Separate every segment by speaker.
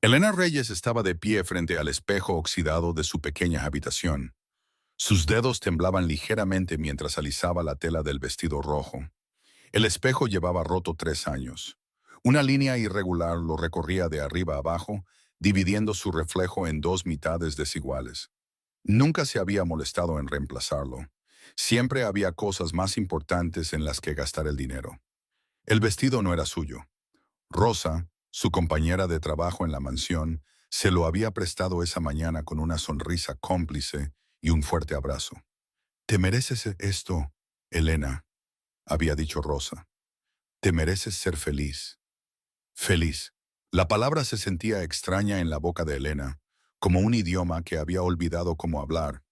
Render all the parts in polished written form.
Speaker 1: Elena Reyes estaba de pie frente al espejo oxidado de su pequeña habitación. Sus dedos temblaban ligeramente mientras alisaba la tela del vestido rojo. El espejo llevaba roto 3 años. Una línea irregular lo recorría de arriba a abajo, dividiendo su reflejo en dos mitades desiguales. Nunca se había molestado en reemplazarlo. Siempre había cosas más importantes en las que gastar el dinero. El vestido no era suyo. Rosa, su compañera de trabajo en la mansión, se lo había prestado esa mañana con una sonrisa cómplice y un fuerte abrazo. «Te mereces esto, Elena», había dicho Rosa. «Te mereces ser feliz». Feliz. La palabra se sentía extraña en la boca de Elena, como un idioma que había olvidado cómo hablar.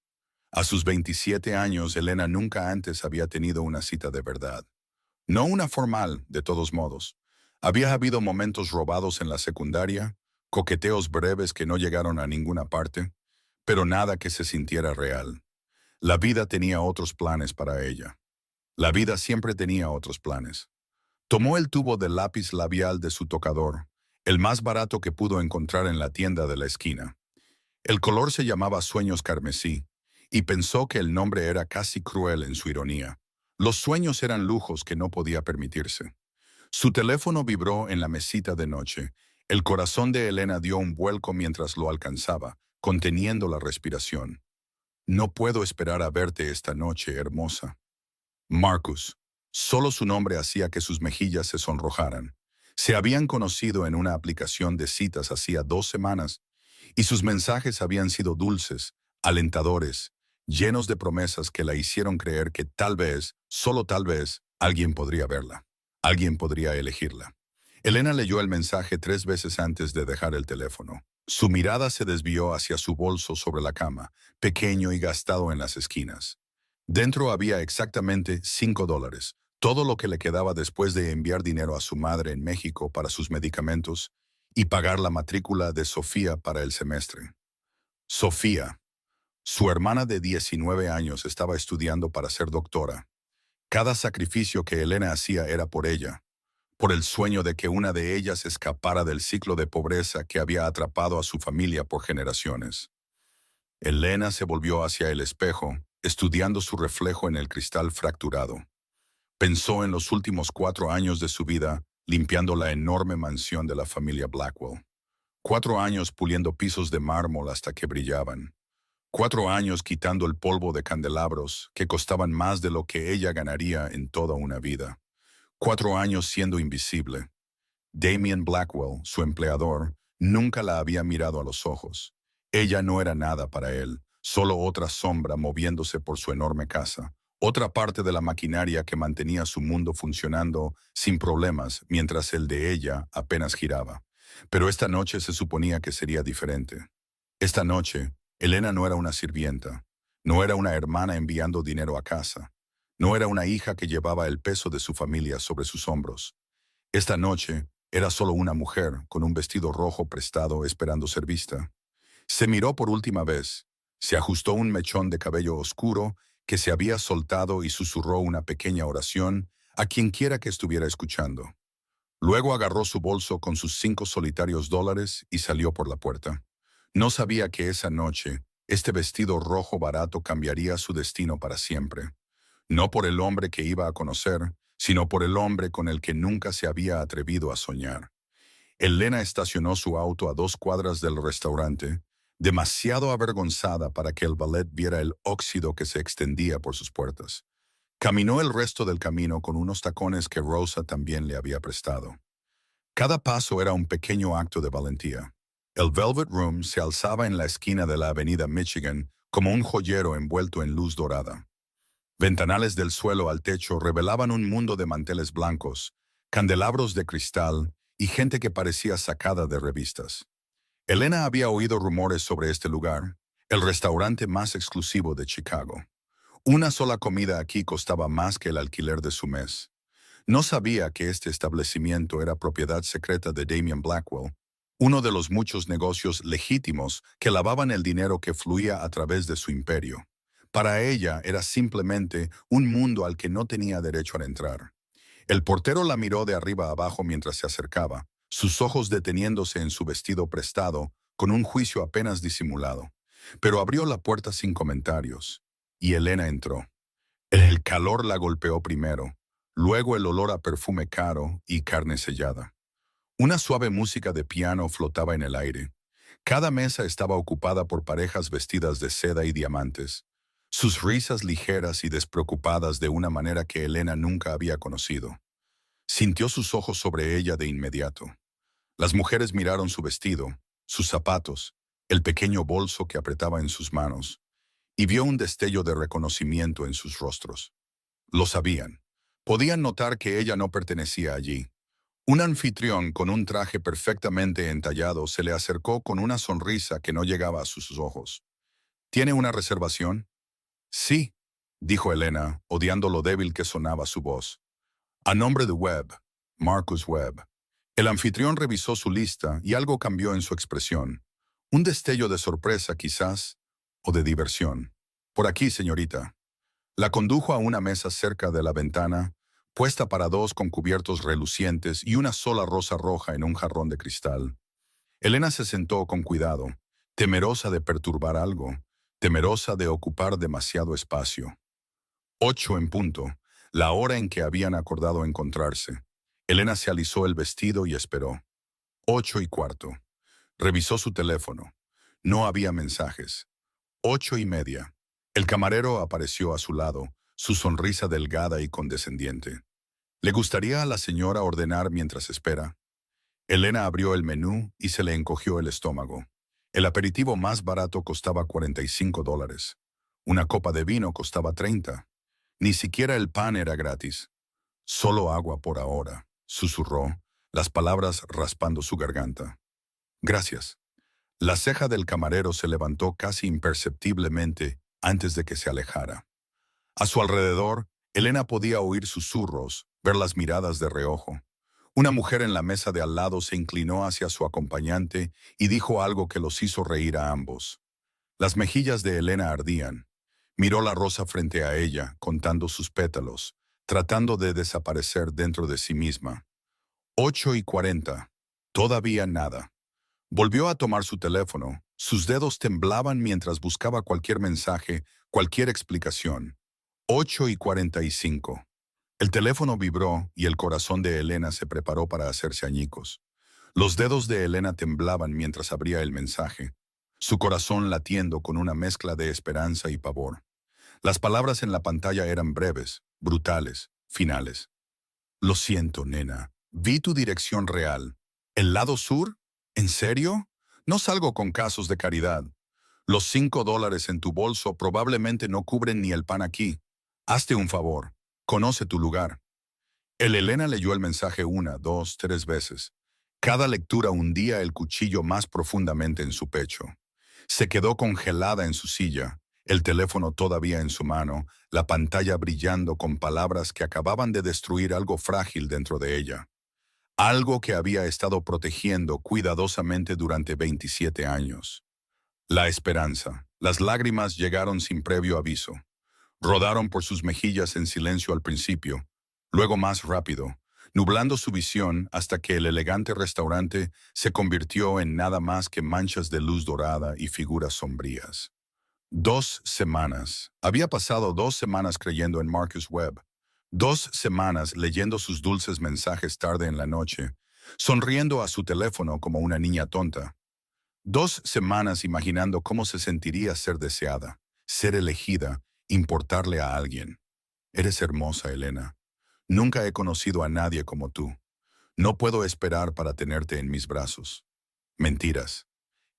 Speaker 1: A sus 27 años, Elena nunca antes había tenido una cita de verdad. No una formal, de todos modos. Había habido momentos robados en la secundaria, coqueteos breves que no llegaron a ninguna parte, pero nada que se sintiera real. La vida tenía otros planes para ella. La vida siempre tenía otros planes. Tomó el tubo de lápiz labial de su tocador, el más barato que pudo encontrar en la tienda de la esquina. El color se llamaba Sueños Carmesí, y pensó que el nombre era casi cruel en su ironía. Los sueños eran lujos que no podía permitirse. Su teléfono vibró en la mesita de noche. El corazón de Elena dio un vuelco mientras lo alcanzaba, conteniendo la respiración. «No puedo esperar a verte esta noche, hermosa». Marcus. Solo su nombre hacía que sus mejillas se sonrojaran. Se habían conocido en una aplicación de citas hacía 2 semanas, y sus mensajes habían sido dulces, alentadores, llenos de promesas que la hicieron creer que tal vez, solo tal vez, alguien podría verla. Alguien podría elegirla. Elena leyó el mensaje 3 veces antes de dejar el teléfono. Su mirada se desvió hacia su bolso sobre la cama, pequeño y gastado en las esquinas. Dentro había exactamente $5, todo lo que le quedaba después de enviar dinero a su madre en México para sus medicamentos y pagar la matrícula de Sofía para el semestre. Sofía, su hermana de 19 años, estaba estudiando para ser doctora. Cada sacrificio que Elena hacía era por ella, por el sueño de que una de ellas escapara del ciclo de pobreza que había atrapado a su familia por generaciones. Elena se volvió hacia el espejo, estudiando su reflejo en el cristal fracturado. Pensó en los últimos 4 años de su vida limpiando la enorme mansión de la familia Blackwell. 4 años puliendo pisos de mármol hasta que brillaban. 4 años quitando el polvo de candelabros que costaban más de lo que ella ganaría en toda una vida. 4 años siendo invisible. Damien Blackwell, su empleador, nunca la había mirado a los ojos. Ella no era nada para él, solo otra sombra moviéndose por su enorme casa, otra parte de la maquinaria que mantenía su mundo funcionando sin problemas mientras el de ella apenas giraba. Pero esta noche se suponía que sería diferente. Esta noche, Elena no era una sirvienta, no era una hermana enviando dinero a casa, no era una hija que llevaba el peso de su familia sobre sus hombros. Esta noche era solo una mujer con un vestido rojo prestado esperando ser vista. Se miró por última vez, se ajustó un mechón de cabello oscuro que se había soltado y susurró una pequeña oración a quien quiera que estuviera escuchando. Luego agarró su bolso con sus 5 solitarios dólares y salió por la puerta. No sabía que esa noche, este vestido rojo barato cambiaría su destino para siempre. No por el hombre que iba a conocer, sino por el hombre con el que nunca se había atrevido a soñar. Elena estacionó su auto a 2 cuadras del restaurante, demasiado avergonzada para que el valet viera el óxido que se extendía por sus puertas. Caminó el resto del camino con unos tacones que Rosa también le había prestado. Cada paso era un pequeño acto de valentía. El Velvet Room se alzaba en la esquina de la avenida Michigan como un joyero envuelto en luz dorada. Ventanales del suelo al techo revelaban un mundo de manteles blancos, candelabros de cristal y gente que parecía sacada de revistas. Elena había oído rumores sobre este lugar, el restaurante más exclusivo de Chicago. Una sola comida aquí costaba más que el alquiler de su mes. No sabía que este establecimiento era propiedad secreta de Damien Blackwell, uno de los muchos negocios legítimos que lavaban el dinero que fluía a través de su imperio. Para ella era simplemente un mundo al que no tenía derecho a entrar. El portero la miró de arriba a abajo mientras se acercaba, sus ojos deteniéndose en su vestido prestado, con un juicio apenas disimulado. Pero abrió la puerta sin comentarios, y Elena entró. El calor la golpeó primero, luego el olor a perfume caro y carne sellada. Una suave música de piano flotaba en el aire. Cada mesa estaba ocupada por parejas vestidas de seda y diamantes, sus risas ligeras y despreocupadas de una manera que Elena nunca había conocido. Sintió sus ojos sobre ella de inmediato. Las mujeres miraron su vestido, sus zapatos, el pequeño bolso que apretaba en sus manos, y vio un destello de reconocimiento en sus rostros. Lo sabían. Podían notar que ella no pertenecía allí. Un anfitrión con un traje perfectamente entallado se le acercó con una sonrisa que no llegaba a sus ojos. ¿Tiene una reservación? Sí, dijo Elena, odiando lo débil que sonaba su voz. A nombre de Webb, Marcus Webb. El anfitrión revisó su lista y algo cambió en su expresión. Un destello de sorpresa, quizás, o de diversión. Por aquí, señorita. La condujo a una mesa cerca de la ventana, puesta para dos con cubiertos relucientes y una sola rosa roja en un jarrón de cristal. Elena se sentó con cuidado, temerosa de perturbar algo, temerosa de ocupar demasiado espacio. 8 en punto, la hora en que habían acordado encontrarse. Elena se alisó el vestido y esperó. 8:15. Revisó su teléfono. No había mensajes. 8:30. El camarero apareció a su lado, su sonrisa delgada y condescendiente. ¿Le gustaría a la señora ordenar mientras espera? Elena abrió el menú y se le encogió el estómago. El aperitivo más barato costaba $45. Una copa de vino costaba 30. Ni siquiera el pan era gratis. Solo agua por ahora, susurró, las palabras raspando su garganta. Gracias. La ceja del camarero se levantó casi imperceptiblemente antes de que se alejara. A su alrededor, Elena podía oír susurros, ver las miradas de reojo. Una mujer en la mesa de al lado se inclinó hacia su acompañante y dijo algo que los hizo reír a ambos. Las mejillas de Elena ardían. Miró la rosa frente a ella, contando sus pétalos, tratando de desaparecer dentro de sí misma. 8:40. Todavía nada. Volvió a tomar su teléfono. Sus dedos temblaban mientras buscaba cualquier mensaje, cualquier explicación. 8:45. El teléfono vibró y el corazón de Elena se preparó para hacerse añicos. Los dedos de Elena temblaban mientras abría el mensaje, su corazón latiendo con una mezcla de esperanza y pavor. Las palabras en la pantalla eran breves, brutales, finales. Lo siento, nena. Vi tu dirección real. ¿El lado sur? ¿En serio? No salgo con casos de caridad. Los $5 en tu bolso probablemente no cubren ni el pan aquí. Hazte un favor. Conoce tu lugar. Elena leyó el mensaje 1, 2, 3 veces. Cada lectura hundía el cuchillo más profundamente en su pecho. Se quedó congelada en su silla, el teléfono todavía en su mano, la pantalla brillando con palabras que acababan de destruir algo frágil dentro de ella. Algo que había estado protegiendo cuidadosamente durante 27 años. La esperanza. Las lágrimas llegaron sin previo aviso. Rodaron por sus mejillas en silencio al principio, luego más rápido, nublando su visión hasta que el elegante restaurante se convirtió en nada más que manchas de luz dorada y figuras sombrías. 2 semanas. Había pasado 2 semanas creyendo en Marcus Webb. 2 semanas leyendo sus dulces mensajes tarde en la noche, sonriendo a su teléfono como una niña tonta. 2 semanas imaginando cómo se sentiría ser deseada, ser elegida, importarle a alguien. Eres hermosa, Elena. Nunca he conocido a nadie como tú. No puedo esperar para tenerte en mis brazos. Mentiras.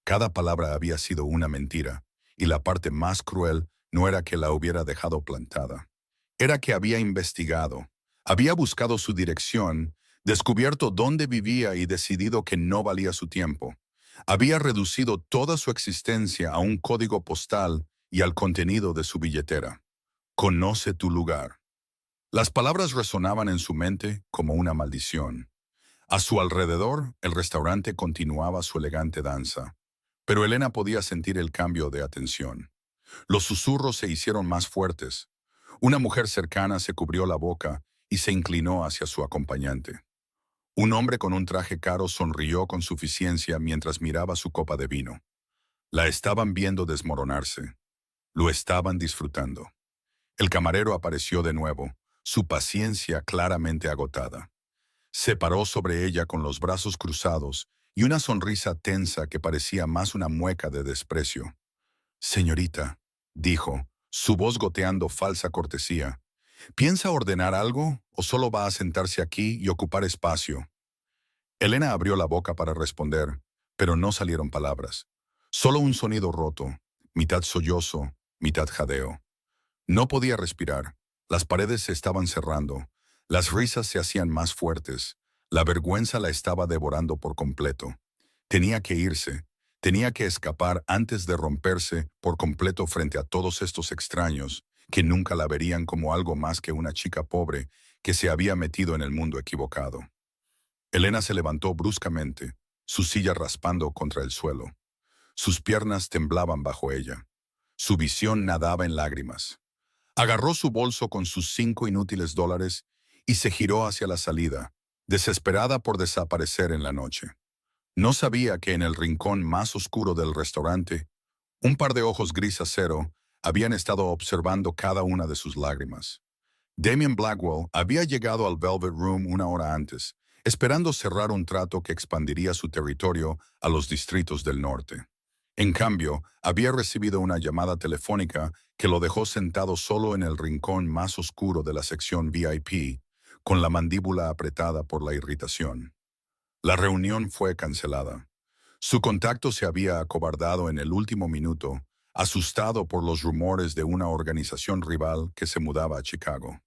Speaker 1: Cada palabra había sido una mentira, y la parte más cruel no era que la hubiera dejado plantada. Era que había investigado, había buscado su dirección, descubierto dónde vivía y decidido que no valía su tiempo. Había reducido toda su existencia a un código postal y al contenido de su billetera. Conoce tu lugar. Las palabras resonaban en su mente como una maldición. A su alrededor, el restaurante continuaba su elegante danza, pero Elena podía sentir el cambio de atención. Los susurros se hicieron más fuertes. Una mujer cercana se cubrió la boca y se inclinó hacia su acompañante. Un hombre con un traje caro sonrió con suficiencia mientras miraba su copa de vino. La estaban viendo desmoronarse. Lo estaban disfrutando. El camarero apareció de nuevo, su paciencia claramente agotada. Se paró sobre ella con los brazos cruzados y una sonrisa tensa que parecía más una mueca de desprecio. «Señorita», dijo, su voz goteando falsa cortesía, «¿piensa ordenar algo o solo va a sentarse aquí y ocupar espacio?» Elena abrió la boca para responder, pero no salieron palabras. Solo un sonido roto, mitad sollozo, mitad jadeo. No podía respirar. Las paredes se estaban cerrando. Las risas se hacían más fuertes. La vergüenza la estaba devorando por completo. Tenía que irse. Tenía que escapar antes de romperse por completo frente a todos estos extraños que nunca la verían como algo más que una chica pobre que se había metido en el mundo equivocado. Elena se levantó bruscamente, su silla raspando contra el suelo. Sus piernas temblaban bajo ella. Su visión nadaba en lágrimas. Agarró su bolso con sus $5 inútiles y se giró hacia la salida, desesperada por desaparecer en la noche. No sabía que en el rincón más oscuro del restaurante, un par de ojos gris acero habían estado observando cada una de sus lágrimas. Damien Blackwell había llegado al Velvet Room una hora antes, esperando cerrar un trato que expandiría su territorio a los distritos del norte. En cambio, había recibido una llamada telefónica que lo dejó sentado solo en el rincón más oscuro de la sección VIP, con la mandíbula apretada por la irritación. La reunión fue cancelada. Su contacto se había acobardado en el último minuto, asustado por los rumores de una organización rival que se mudaba a Chicago.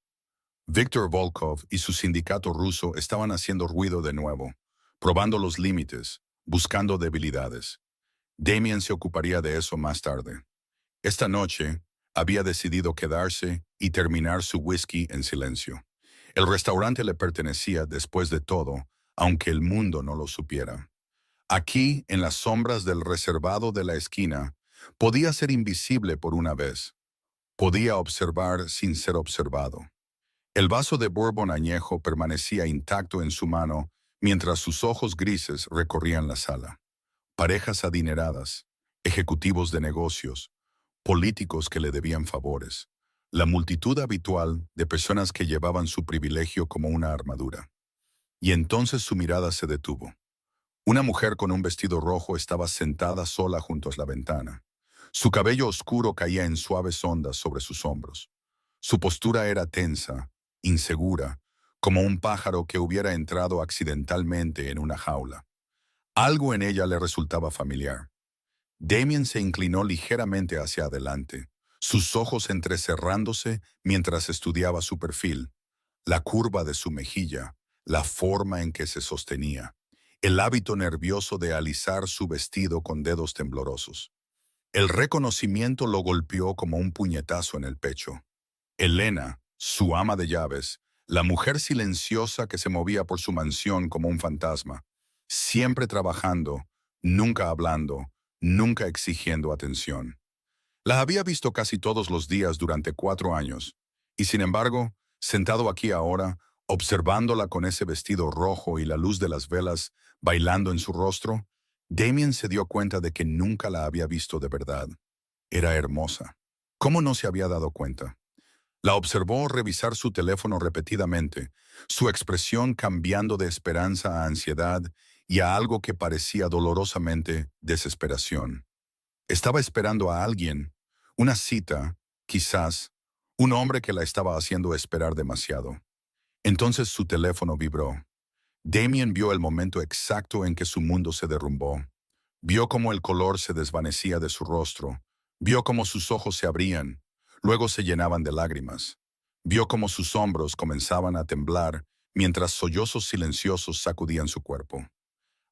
Speaker 1: Viktor Volkov y su sindicato ruso estaban haciendo ruido de nuevo, probando los límites, buscando debilidades. Damien se ocuparía de eso más tarde. Esta noche, había decidido quedarse y terminar su whisky en silencio. El restaurante le pertenecía después de todo, aunque el mundo no lo supiera. Aquí, en las sombras del reservado de la esquina, podía ser invisible por una vez. Podía observar sin ser observado. El vaso de bourbon añejo permanecía intacto en su mano mientras sus ojos grises recorrían la sala. Parejas adineradas, ejecutivos de negocios, políticos que le debían favores, la multitud habitual de personas que llevaban su privilegio como una armadura. Y entonces su mirada se detuvo. Una mujer con un vestido rojo estaba sentada sola junto a la ventana. Su cabello oscuro caía en suaves ondas sobre sus hombros. Su postura era tensa, insegura, como un pájaro que hubiera entrado accidentalmente en una jaula. Algo en ella le resultaba familiar. Damien se inclinó ligeramente hacia adelante, sus ojos entrecerrándose mientras estudiaba su perfil, la curva de su mejilla, la forma en que se sostenía, el hábito nervioso de alisar su vestido con dedos temblorosos. El reconocimiento lo golpeó como un puñetazo en el pecho. Elena, su ama de llaves, la mujer silenciosa que se movía por su mansión como un fantasma, siempre trabajando, nunca hablando, nunca exigiendo atención. La había visto casi todos los días durante 4 años, y sin embargo, sentado aquí ahora, observándola con ese vestido rojo y la luz de las velas bailando en su rostro, Damien se dio cuenta de que nunca la había visto de verdad. Era hermosa. ¿Cómo no se había dado cuenta? La observó revisar su teléfono repetidamente, su expresión cambiando de esperanza a ansiedad y a algo que parecía dolorosamente desesperación. Estaba esperando a alguien, una cita, quizás, un hombre que la estaba haciendo esperar demasiado. Entonces su teléfono vibró. Damien vio el momento exacto en que su mundo se derrumbó. Vio cómo el color se desvanecía de su rostro. Vio cómo sus ojos se abrían, luego se llenaban de lágrimas. Vio cómo sus hombros comenzaban a temblar mientras sollozos silenciosos sacudían su cuerpo.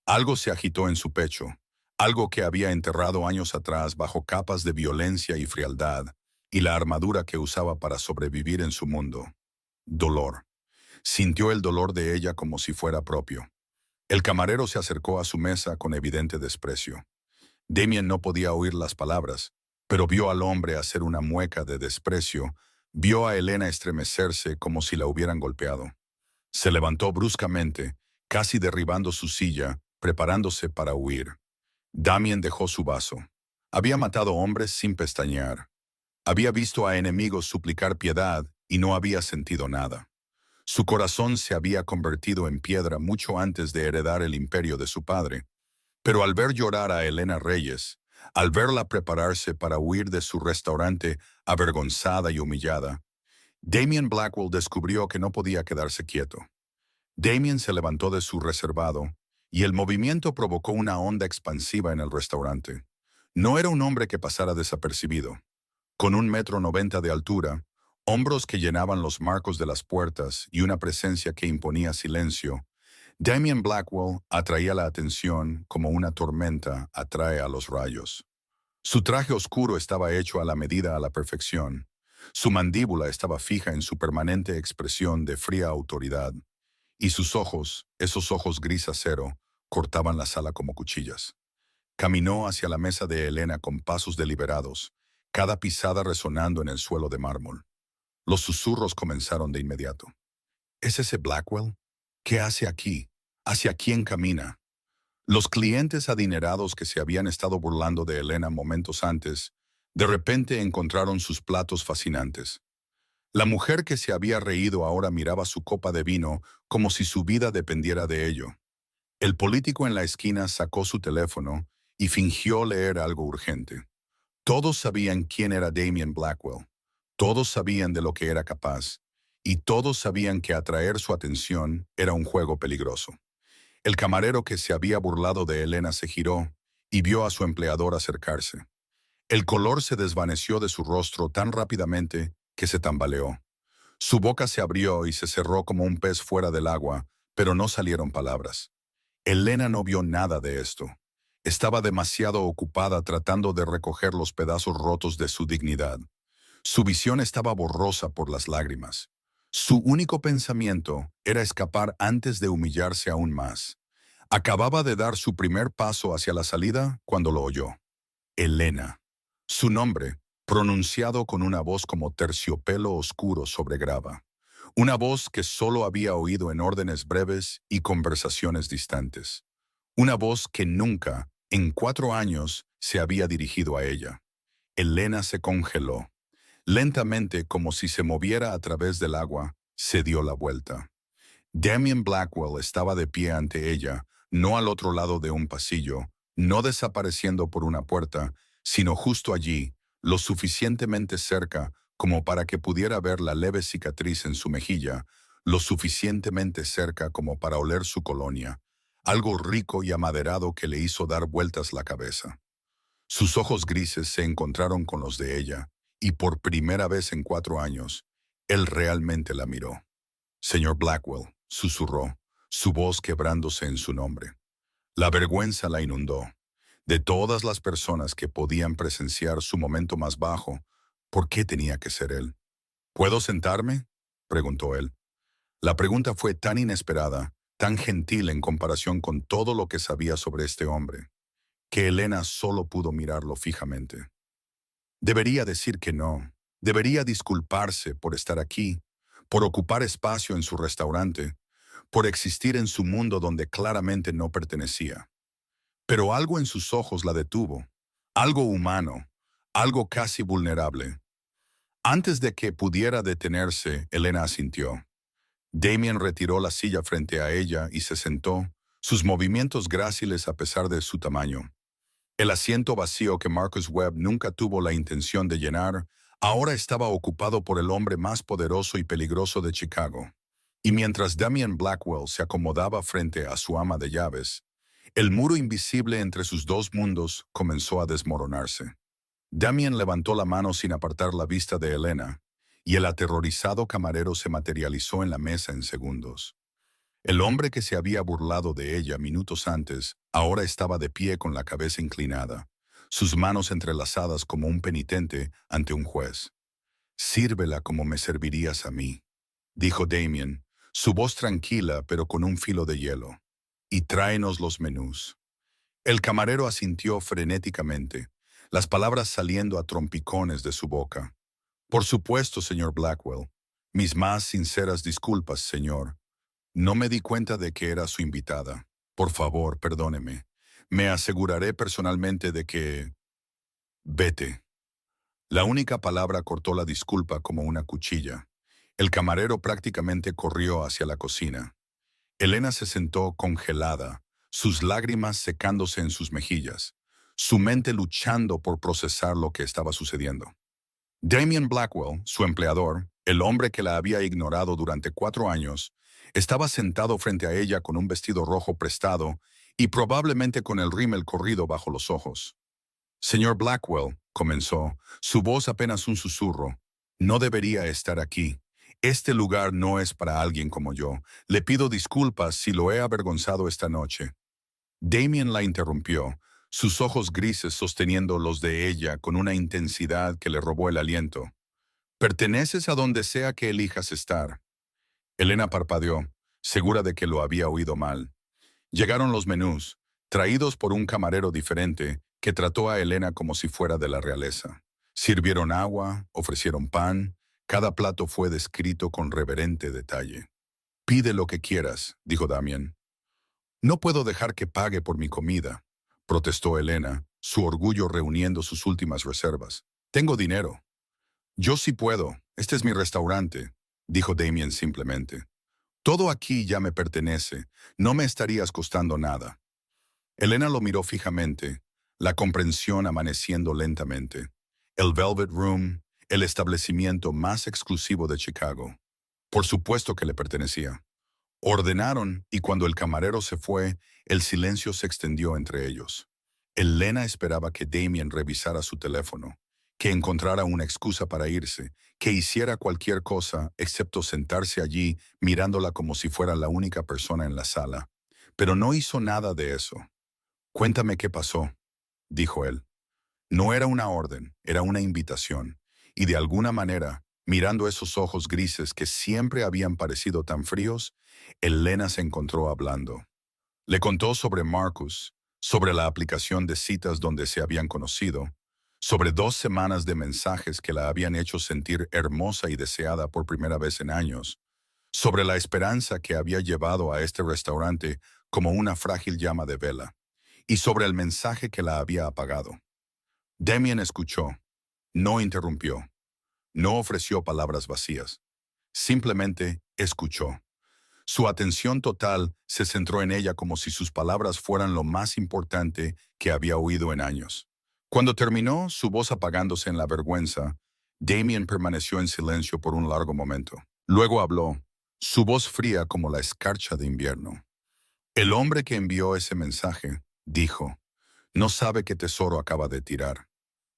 Speaker 1: Algo se agitó en su pecho, algo que había enterrado años atrás bajo capas de violencia y frialdad, y la armadura que usaba para sobrevivir en su mundo. Dolor. Sintió el dolor de ella como si fuera propio. El camarero se acercó a su mesa con evidente desprecio. Damien no podía oír las palabras, pero vio al hombre hacer una mueca de desprecio, vio a Elena estremecerse como si la hubieran golpeado. Se levantó bruscamente, casi derribando su silla, preparándose para huir. Damien dejó su vaso. Había matado hombres sin pestañear. Había visto a enemigos suplicar piedad y no había sentido nada. Su corazón se había convertido en piedra mucho antes de heredar el imperio de su padre. Pero al ver llorar a Helena Reyes, al verla prepararse para huir de su restaurante avergonzada y humillada, Damien Blackwell descubrió que no podía quedarse quieto. Damien se levantó de su reservado, y el movimiento provocó una onda expansiva en el restaurante. No era un hombre que pasara desapercibido. Con 1,90 m de altura, hombros que llenaban los marcos de las puertas y una presencia que imponía silencio, Damien Blackwell atraía la atención como una tormenta atrae a los rayos. Su traje oscuro estaba hecho a la medida a la perfección. Su mandíbula estaba fija en su permanente expresión de fría autoridad, y sus ojos, esos ojos gris acero, cortaban la sala como cuchillas. Caminó hacia la mesa de Helena con pasos deliberados, cada pisada resonando en el suelo de mármol. Los susurros comenzaron de inmediato. ¿Es ese Blackwell? ¿Qué hace aquí? ¿Hacia quién camina? Los clientes adinerados que se habían estado burlando de Helena momentos antes, de repente encontraron sus platos fascinantes. La mujer que se había reído ahora miraba su copa de vino como si su vida dependiera de ello. El político en la esquina sacó su teléfono y fingió leer algo urgente. Todos sabían quién era Damien Blackwell. Todos sabían de lo que era capaz. Y todos sabían que atraer su atención era un juego peligroso. El camarero que se había burlado de Helena se giró y vio a su empleador acercarse. El color se desvaneció de su rostro tan rápidamente que se tambaleó. Su boca se abrió y se cerró como un pez fuera del agua, pero no salieron palabras. Helena no vio nada de esto. Estaba demasiado ocupada tratando de recoger los pedazos rotos de su dignidad. Su visión estaba borrosa por las lágrimas. Su único pensamiento era escapar antes de humillarse aún más. Acababa de dar su primer paso hacia la salida cuando lo oyó. Helena. Su nombre, pronunciado con una voz como terciopelo oscuro sobre grava. Una voz que solo había oído en órdenes breves y conversaciones distantes. Una voz que nunca, en 4 años, se había dirigido a ella. Helena se congeló. Lentamente, como si se moviera a través del agua, se dio la vuelta. Damien Blackwell estaba de pie ante ella, no al otro lado de un pasillo, no desapareciendo por una puerta, sino justo allí, lo suficientemente cerca como para que pudiera ver la leve cicatriz en su mejilla, lo suficientemente cerca como para oler su colonia, algo rico y amaderado que le hizo dar vueltas la cabeza. Sus ojos grises se encontraron con los de ella, y por primera vez en 4 años, él realmente la miró. Señor Blackwell, susurró, su voz quebrándose en su nombre. La vergüenza la inundó. De todas las personas que podían presenciar su momento más bajo, ¿por qué tenía que ser él? ¿Puedo sentarme?, preguntó él. La pregunta fue tan inesperada, tan gentil en comparación con todo lo que sabía sobre este hombre, que Helena solo pudo mirarlo fijamente. Debería decir que no. Debería disculparse por estar aquí, por ocupar espacio en su restaurante, por existir en su mundo donde claramente no pertenecía. Pero algo en sus ojos la detuvo, algo humano, algo casi vulnerable. Antes de que pudiera detenerse, Helena asintió. Damien retiró la silla frente a ella y se sentó, sus movimientos gráciles a pesar de su tamaño. El asiento vacío que Marcus Webb nunca tuvo la intención de llenar, ahora estaba ocupado por el hombre más poderoso y peligroso de Chicago. Y mientras Damien Blackwell se acomodaba frente a su ama de llaves, el muro invisible entre sus dos mundos comenzó a desmoronarse. Damien levantó la mano sin apartar la vista de Helena, y el aterrorizado camarero se materializó en la mesa en segundos. El hombre que se había burlado de ella minutos antes, ahora estaba de pie con la cabeza inclinada, sus manos entrelazadas como un penitente ante un juez. «Sírvela como me servirías a mí», dijo Damien, su voz tranquila pero con un filo de hielo. «Y tráenos los menús». El camarero asintió frenéticamente, las palabras saliendo a trompicones de su boca. «Por supuesto, señor Blackwell. Mis más sinceras disculpas, señor. No me di cuenta de que era su invitada. Por favor, perdóneme. Me aseguraré personalmente de que... Vete. La única palabra cortó la disculpa como una cuchilla. El camarero prácticamente corrió hacia la cocina. Elena se sentó congelada, sus lágrimas secándose en sus mejillas, su mente luchando por procesar lo que estaba sucediendo. Damien Blackwell, su empleador, el hombre que la había ignorado durante 4 años, estaba sentado frente a ella con un vestido rojo prestado y probablemente con el rímel corrido bajo los ojos. Señor Blackwell, comenzó, su voz apenas un susurro. No debería estar aquí. Este lugar no es para alguien como yo. Le pido disculpas si lo he avergonzado esta noche. Damien la interrumpió, sus ojos grises sosteniendo los de ella con una intensidad que le robó el aliento. Perteneces a donde sea que elijas estar. Elena parpadeó, segura de que lo había oído mal. Llegaron los menús, traídos por un camarero diferente que trató a Elena como si fuera de la realeza. Sirvieron agua, ofrecieron pan, cada plato fue descrito con reverente detalle. Pide lo que quieras, dijo Damien. No puedo dejar que pague por mi comida, protestó Elena, su orgullo reuniendo sus últimas reservas. Tengo dinero. Yo sí puedo, este es mi restaurante, dijo Damien simplemente. Todo aquí ya me pertenece, no me estarías costando nada. Elena lo miró fijamente, la comprensión amaneciendo lentamente. El Velvet Room, el establecimiento más exclusivo de Chicago. Por supuesto que le pertenecía. Ordenaron y cuando el camarero se fue, el silencio se extendió entre ellos. Elena esperaba que Damien revisara su teléfono, que encontrara una excusa para irse, que hiciera cualquier cosa excepto sentarse allí mirándola como si fuera la única persona en la sala. Pero no hizo nada de eso. Cuéntame qué pasó, dijo él. No era una orden, era una invitación. Y de alguna manera, mirando esos ojos grises que siempre habían parecido tan fríos, Elena se encontró hablando. Le contó sobre Marcus, sobre la aplicación de citas donde se habían conocido, sobre 2 semanas de mensajes que la habían hecho sentir hermosa y deseada por primera vez en años, sobre la esperanza que había llevado a este restaurante como una frágil llama de vela, y sobre el mensaje que la había apagado. Damien escuchó, no interrumpió, no ofreció palabras vacías, simplemente escuchó. Su atención total se centró en ella como si sus palabras fueran lo más importante que había oído en años. Cuando terminó, su voz apagándose en la vergüenza, Damien permaneció en silencio por un largo momento. Luego habló, su voz fría como la escarcha de invierno. El hombre que envió ese mensaje, dijo, no sabe qué tesoro acaba de tirar.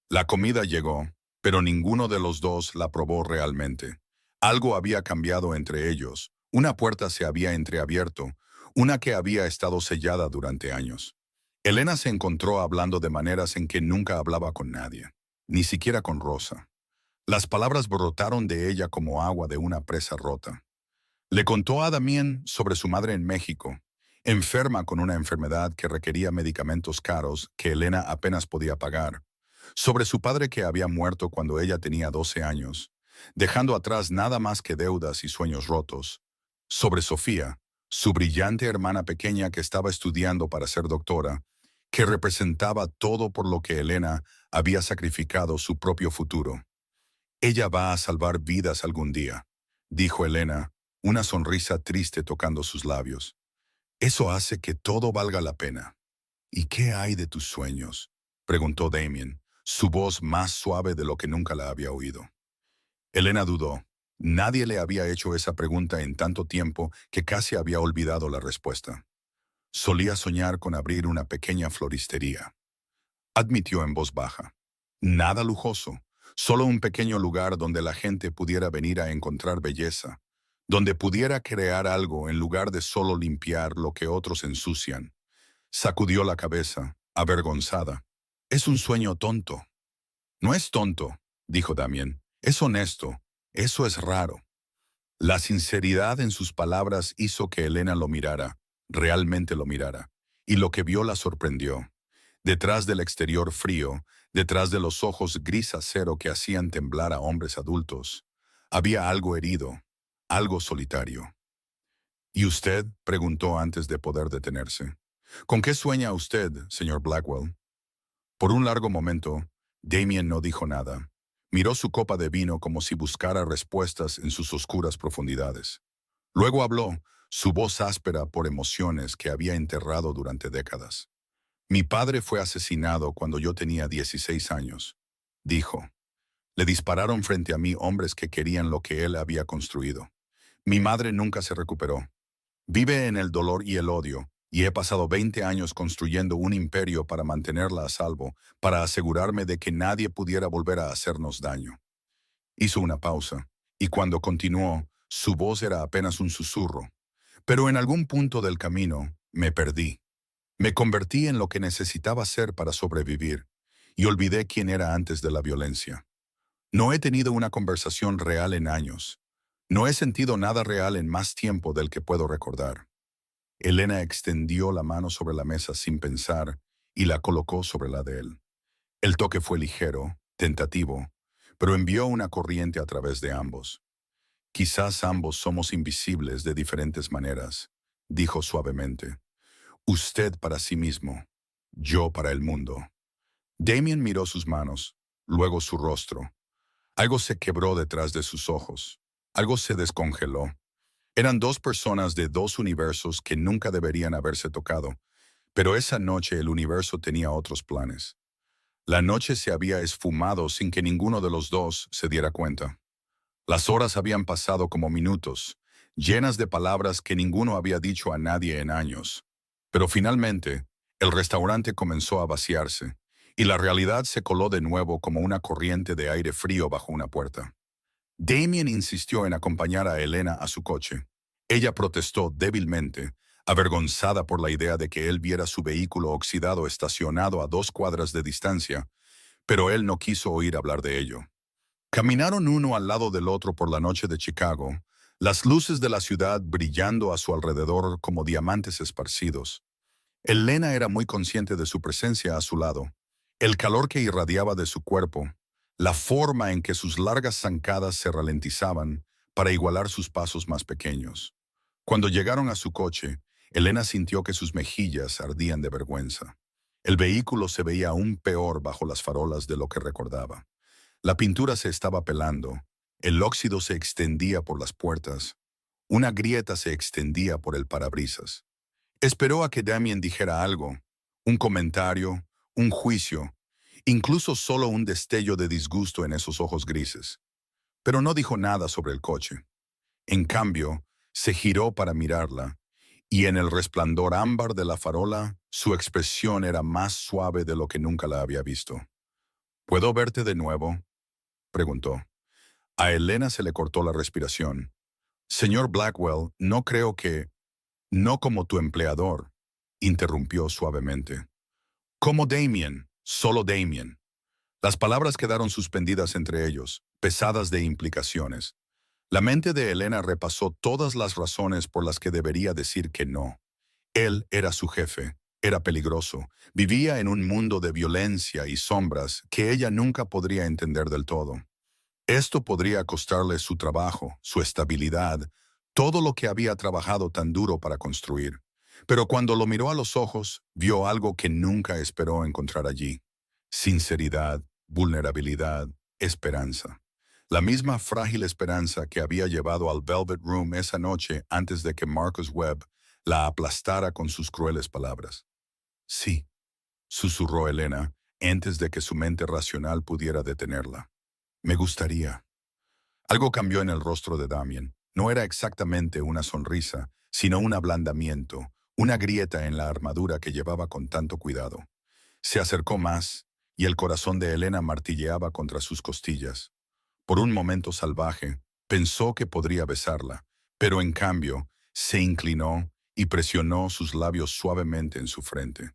Speaker 1: La comida llegó, pero ninguno de los dos la probó realmente. Algo había cambiado entre ellos. Una puerta se había entreabierto, una que había estado sellada durante años. Elena se encontró hablando de maneras en que nunca hablaba con nadie, ni siquiera con Rosa. Las palabras brotaron de ella como agua de una presa rota. Le contó a Damien sobre su madre en México, enferma con una enfermedad que requería medicamentos caros que Elena apenas podía pagar, sobre su padre que había muerto cuando ella tenía 12 años, dejando atrás nada más que deudas y sueños rotos, sobre Sofía, su brillante hermana pequeña que estaba estudiando para ser doctora, que representaba todo por lo que Elena había sacrificado su propio futuro. Ella va a salvar vidas algún día, dijo Elena, una sonrisa triste tocando sus labios. Eso hace que todo valga la pena. ¿Y qué hay de tus sueños?, preguntó Damien, su voz más suave de lo que nunca la había oído. Elena dudó. Nadie le había hecho esa pregunta en tanto tiempo que casi había olvidado la respuesta. Solía soñar con abrir una pequeña floristería, admitió en voz baja. Nada lujoso, solo un pequeño lugar donde la gente pudiera venir a encontrar belleza, donde pudiera crear algo en lugar de solo limpiar lo que otros ensucian. Sacudió la cabeza, avergonzada. Es un sueño tonto. No es tonto, dijo Damien. Es honesto. Eso es raro. La sinceridad en sus palabras hizo que Elena lo mirara, realmente lo mirara, y lo que vio la sorprendió. Detrás del exterior frío, detrás de los ojos gris acero que hacían temblar a hombres adultos, había algo herido, algo solitario. ¿Y usted? Preguntó antes de poder detenerse. ¿Con qué sueña usted, señor Blackwell? Por un largo momento, Damien no dijo nada. Miró su copa de vino como si buscara respuestas en sus oscuras profundidades. Luego habló, su voz áspera por emociones que había enterrado durante décadas. Mi padre fue asesinado cuando yo tenía 16 años, dijo. Le dispararon frente a mí hombres que querían lo que él había construido. Mi madre nunca se recuperó. Vive en el dolor y el odio, y he pasado 20 años construyendo un imperio para mantenerla a salvo, para asegurarme de que nadie pudiera volver a hacernos daño. Hizo una pausa, y cuando continuó, su voz era apenas un susurro. Pero en algún punto del camino, me perdí. Me convertí en lo que necesitaba ser para sobrevivir, y olvidé quién era antes de la violencia. No he tenido una conversación real en años. No he sentido nada real en más tiempo del que puedo recordar. Elena extendió la mano sobre la mesa sin pensar y la colocó sobre la de él. El toque fue ligero, tentativo, pero envió una corriente a través de ambos. Quizás ambos somos invisibles de diferentes maneras, dijo suavemente. Usted para sí mismo, yo para el mundo. Damien miró sus manos, luego su rostro. Algo se quebró detrás de sus ojos. Algo se descongeló. Eran dos personas de dos universos que nunca deberían haberse tocado, pero esa noche el universo tenía otros planes. La noche se había esfumado sin que ninguno de los dos se diera cuenta. Las horas habían pasado como minutos, llenas de palabras que ninguno había dicho a nadie en años. Pero finalmente, el restaurante comenzó a vaciarse, y la realidad se coló de nuevo como una corriente de aire frío bajo una puerta. Damien insistió en acompañar a Elena a su coche. Ella protestó débilmente, avergonzada por la idea de que él viera su vehículo oxidado estacionado a 2 cuadras de distancia, pero él no quiso oír hablar de ello. Caminaron uno al lado del otro por la noche de Chicago, las luces de la ciudad brillando a su alrededor como diamantes esparcidos. Elena era muy consciente de su presencia a su lado, el calor que irradiaba de su cuerpo, la forma en que sus largas zancadas se ralentizaban para igualar sus pasos más pequeños. Cuando llegaron a su coche, Elena sintió que sus mejillas ardían de vergüenza. El vehículo se veía aún peor bajo las farolas de lo que recordaba. La pintura se estaba pelando, el óxido se extendía por las puertas, una grieta se extendía por el parabrisas. Esperó a que Damien dijera algo, un comentario, un juicio, incluso solo un destello de disgusto en esos ojos grises. Pero no dijo nada sobre el coche. En cambio, se giró para mirarla, y en el resplandor ámbar de la farola, su expresión era más suave de lo que nunca la había visto. ¿Puedo verte de nuevo?, preguntó. A Elena se le cortó la respiración. Señor Blackwell, no creo que... No como tu empleador, interrumpió suavemente. Como Damien, solo Damien. Las palabras quedaron suspendidas entre ellos, pesadas de implicaciones. La mente de Elena repasó todas las razones por las que debería decir que no. Él era su jefe, era peligroso, vivía en un mundo de violencia y sombras que ella nunca podría entender del todo. Esto podría costarle su trabajo, su estabilidad, todo lo que había trabajado tan duro para construir. Pero cuando lo miró a los ojos, vio algo que nunca esperó encontrar allí. Sinceridad, vulnerabilidad, esperanza. La misma frágil esperanza que había llevado al Velvet Room esa noche antes de que Marcus Webb la aplastara con sus crueles palabras. Sí, susurró Elena, antes de que su mente racional pudiera detenerla. Me gustaría. Algo cambió en el rostro de Damien. No era exactamente una sonrisa, sino un ablandamiento, una grieta en la armadura que llevaba con tanto cuidado. Se acercó más, y el corazón de Elena martilleaba contra sus costillas. Por un momento salvaje, pensó que podría besarla, pero en cambio, se inclinó y presionó sus labios suavemente en su frente.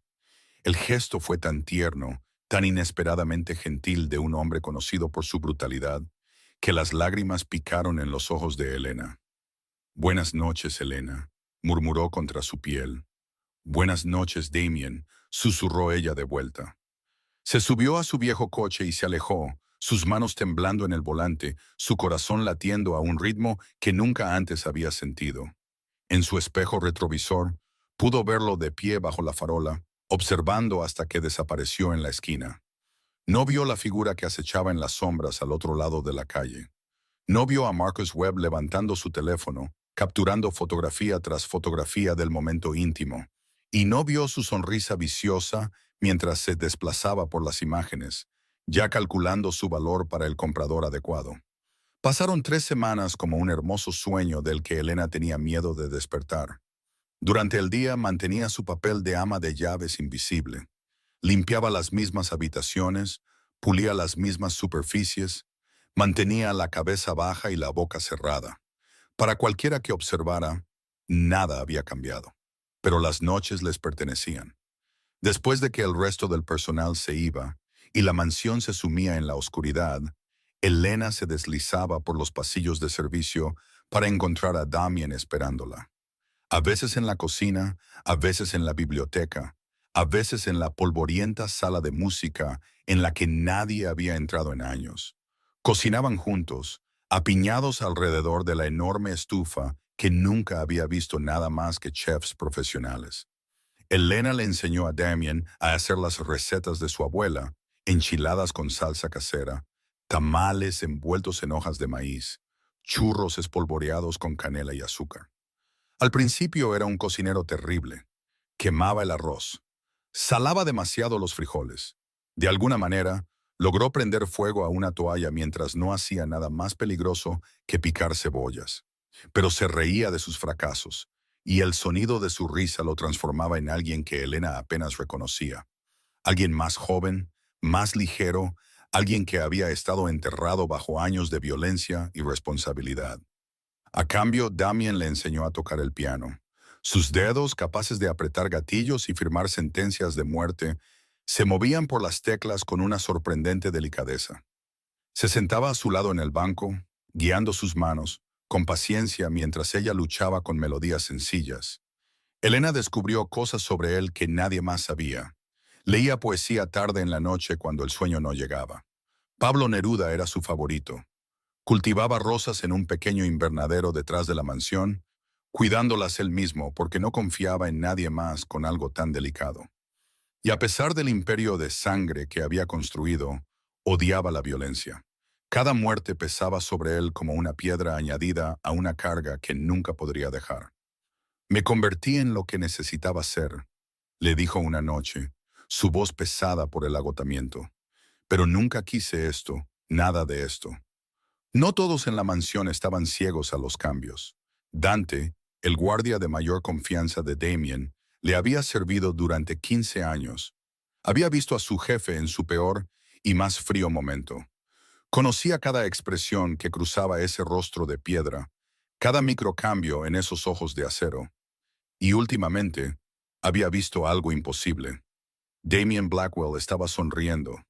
Speaker 1: El gesto fue tan tierno, tan inesperadamente gentil de un hombre conocido por su brutalidad, que las lágrimas picaron en los ojos de Elena. «Buenas noches, Elena», murmuró contra su piel. «Buenas noches, Damien», susurró ella de vuelta. Se subió a su viejo coche y se alejó, sus manos temblando en el volante, su corazón latiendo a un ritmo que nunca antes había sentido. En su espejo retrovisor, pudo verlo de pie bajo la farola, observando hasta que desapareció en la esquina. No vio la figura que acechaba en las sombras al otro lado de la calle. No vio a Marcus Webb levantando su teléfono, capturando fotografía tras fotografía del momento íntimo. Y no vio su sonrisa viciosa mientras se desplazaba por las imágenes, ya calculando su valor para el comprador adecuado. Pasaron 3 semanas como un hermoso sueño del que Elena tenía miedo de despertar. Durante el día mantenía su papel de ama de llaves invisible. Limpiaba las mismas habitaciones, pulía las mismas superficies, mantenía la cabeza baja y la boca cerrada. Para cualquiera que observara, nada había cambiado. Pero las noches les pertenecían. Después de que el resto del personal se iba y la mansión se sumía en la oscuridad, Elena se deslizaba por los pasillos de servicio para encontrar a Damien esperándola. A veces en la cocina, a veces en la biblioteca, a veces en la polvorienta sala de música en la que nadie había entrado en años. Cocinaban juntos, apiñados alrededor de la enorme estufa que nunca había visto nada más que chefs profesionales. Elena le enseñó a Damien a hacer las recetas de su abuela, enchiladas con salsa casera, tamales envueltos en hojas de maíz, churros espolvoreados con canela y azúcar. Al principio era un cocinero terrible. Quemaba el arroz. Salaba demasiado los frijoles. De alguna manera, logró prender fuego a una toalla mientras no hacía nada más peligroso que picar cebollas. Pero se reía de sus fracasos, y el sonido de su risa lo transformaba en alguien que Elena apenas reconocía. Alguien más joven, más ligero, alguien que había estado enterrado bajo años de violencia y responsabilidad. A cambio, Damien le enseñó a tocar el piano. Sus dedos, capaces de apretar gatillos y firmar sentencias de muerte, se movían por las teclas con una sorprendente delicadeza. Se sentaba a su lado en el banco, guiando sus manos, con paciencia mientras ella luchaba con melodías sencillas. Elena descubrió cosas sobre él que nadie más sabía. Leía poesía tarde en la noche cuando el sueño no llegaba. Pablo Neruda era su favorito. Cultivaba rosas en un pequeño invernadero detrás de la mansión, cuidándolas él mismo porque no confiaba en nadie más con algo tan delicado. Y a pesar del imperio de sangre que había construido, odiaba la violencia. Cada muerte pesaba sobre él como una piedra añadida a una carga que nunca podría dejar. Me convertí en lo que necesitaba ser, le dijo una noche, su voz pesada por el agotamiento. Pero nunca quise esto, nada de esto. No todos en la mansión estaban ciegos a los cambios. Dante, el guardia de mayor confianza de Damien, le había servido durante 15 años. Había visto a su jefe en su peor y más frío momento. Conocía cada expresión que cruzaba ese rostro de piedra, cada microcambio en esos ojos de acero. Y últimamente, había visto algo imposible. Damien Blackwell estaba sonriendo.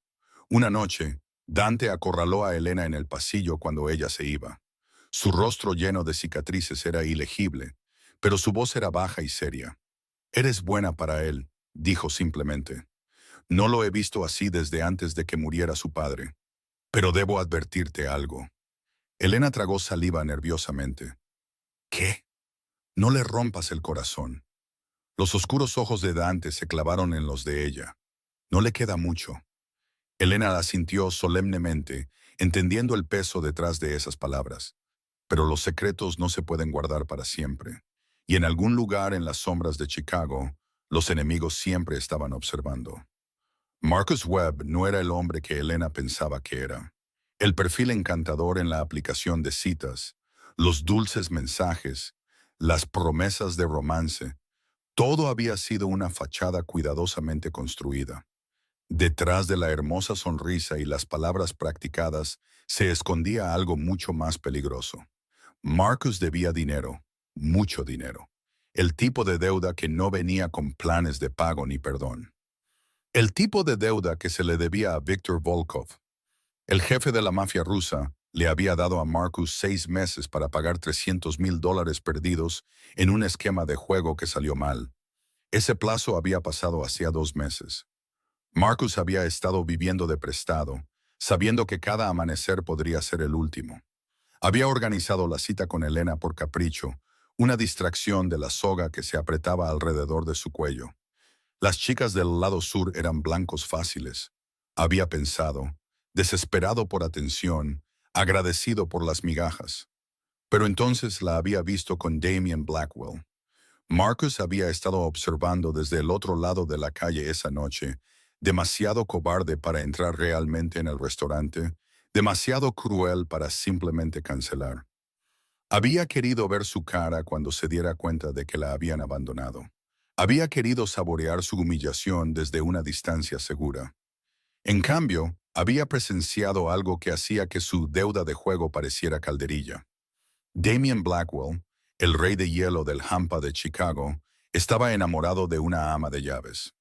Speaker 1: Una noche, Dante acorraló a Elena en el pasillo cuando ella se iba. Su rostro lleno de cicatrices era ilegible, pero su voz era baja y seria. «Eres buena para él», dijo simplemente. «No lo he visto así desde antes de que muriera su padre. Pero debo advertirte algo». Elena tragó saliva nerviosamente. «¿Qué? No le rompas el corazón». Los oscuros ojos de Dante se clavaron en los de ella. «No le queda mucho». Elena la sintió solemnemente, entendiendo el peso detrás de esas palabras. Pero los secretos no se pueden guardar para siempre. Y en algún lugar en las sombras de Chicago, los enemigos siempre estaban observando. Marcus Webb no era el hombre que Elena pensaba que era. El perfil encantador en la aplicación de citas, los dulces mensajes, las promesas de romance, todo había sido una fachada cuidadosamente construida. Detrás de la hermosa sonrisa y las palabras practicadas se escondía algo mucho más peligroso. Marcus debía dinero, mucho dinero. El tipo de deuda que no venía con planes de pago ni perdón. El tipo de deuda que se le debía a Viktor Volkov. El jefe de la mafia rusa le había dado a Marcus 6 meses para pagar $300,000 perdidos en un esquema de juego que salió mal. Ese plazo había pasado hacía 2 meses. Marcus había estado viviendo de prestado, sabiendo que cada amanecer podría ser el último. Había organizado la cita con Elena por capricho, una distracción de la soga que se apretaba alrededor de su cuello. Las chicas del lado sur eran blancos fáciles. Había pensado, desesperado por atención, agradecido por las migajas. Pero entonces la había visto con Damien Blackwell. Marcus había estado observando desde el otro lado de la calle esa noche, demasiado cobarde para entrar realmente en el restaurante, demasiado cruel para simplemente cancelar. Había querido ver su cara cuando se diera cuenta de que la habían abandonado. Había querido saborear su humillación desde una distancia segura. En cambio, había presenciado algo que hacía que su deuda de juego pareciera calderilla. Damien Blackwell, el rey de hielo del Hampa de Chicago, estaba enamorado de una ama de llaves.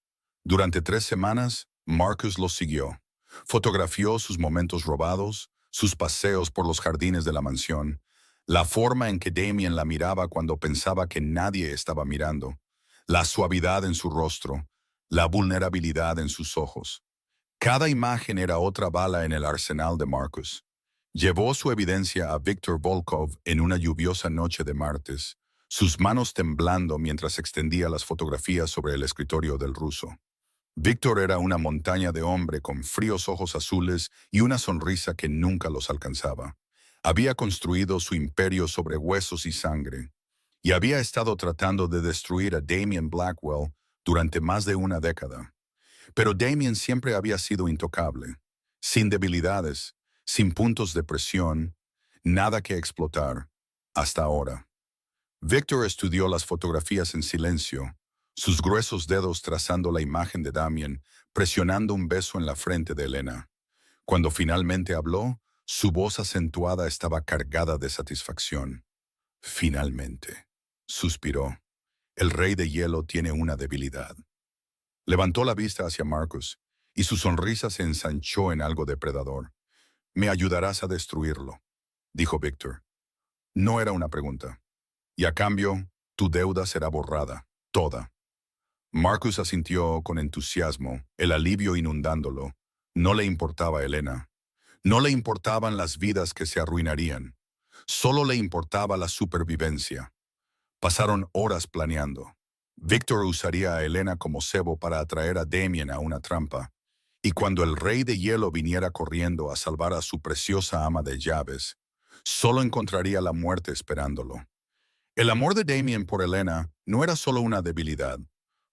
Speaker 1: Durante 3 semanas, Marcus lo siguió. Fotografió sus momentos robados, sus paseos por los jardines de la mansión, la forma en que Damien la miraba cuando pensaba que nadie estaba mirando, la suavidad en su rostro, la vulnerabilidad en sus ojos. Cada imagen era otra bala en el arsenal de Marcus. Llevó su evidencia a Viktor Volkov en una lluviosa noche de martes, sus manos temblando mientras extendía las fotografías sobre el escritorio del ruso. Víctor era una montaña de hombre con fríos ojos azules y una sonrisa que nunca los alcanzaba. Había construido su imperio sobre huesos y sangre, y había estado tratando de destruir a Damien Blackwell durante más de una década. Pero Damien siempre había sido intocable, sin debilidades, sin puntos de presión, nada que explotar, hasta ahora. Victor estudió las fotografías en silencio, sus gruesos dedos trazando la imagen de Damien, presionando un beso en la frente de Elena. Cuando finalmente habló, su voz acentuada estaba cargada de satisfacción. Finalmente, suspiró. El rey de hielo tiene una debilidad. Levantó la vista hacia Marcus, y su sonrisa se ensanchó en algo depredador. Me ayudarás a destruirlo, dijo Victor. No era una pregunta. Y a cambio, tu deuda será borrada, toda. Marcus asintió con entusiasmo, el alivio inundándolo. No le importaba Elena. No le importaban las vidas que se arruinarían. Solo le importaba la supervivencia. Pasaron horas planeando. Victor usaría a Elena como cebo para atraer a Damien a una trampa. Y cuando el rey de hielo viniera corriendo a salvar a su preciosa ama de llaves, solo encontraría la muerte esperándolo. El amor de Damien por Elena no era solo una debilidad,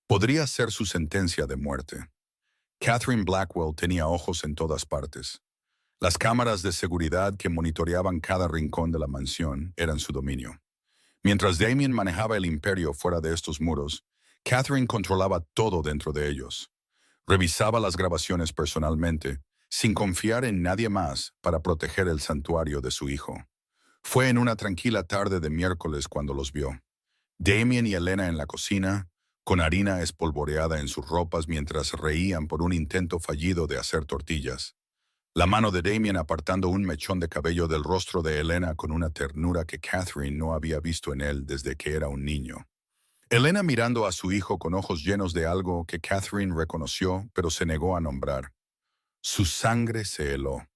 Speaker 1: podría ser su sentencia de muerte. Catherine Blackwell tenía ojos en todas partes. Las cámaras de seguridad que monitoreaban cada rincón de la mansión eran su dominio. Mientras Damien manejaba el imperio fuera de estos muros, Catherine controlaba todo dentro de ellos. Revisaba las grabaciones personalmente, sin confiar en nadie más para proteger el santuario de su hijo. Fue en una tranquila tarde de miércoles cuando los vio. Damien y Elena en la cocina, con harina espolvoreada en sus ropas mientras reían por un intento fallido de hacer tortillas. La mano de Damien apartando un mechón de cabello del rostro de Elena con una ternura que Catherine no había visto en él desde que era un niño. Elena mirando a su hijo con ojos llenos de algo que Catherine reconoció pero se negó a nombrar. Su sangre se heló.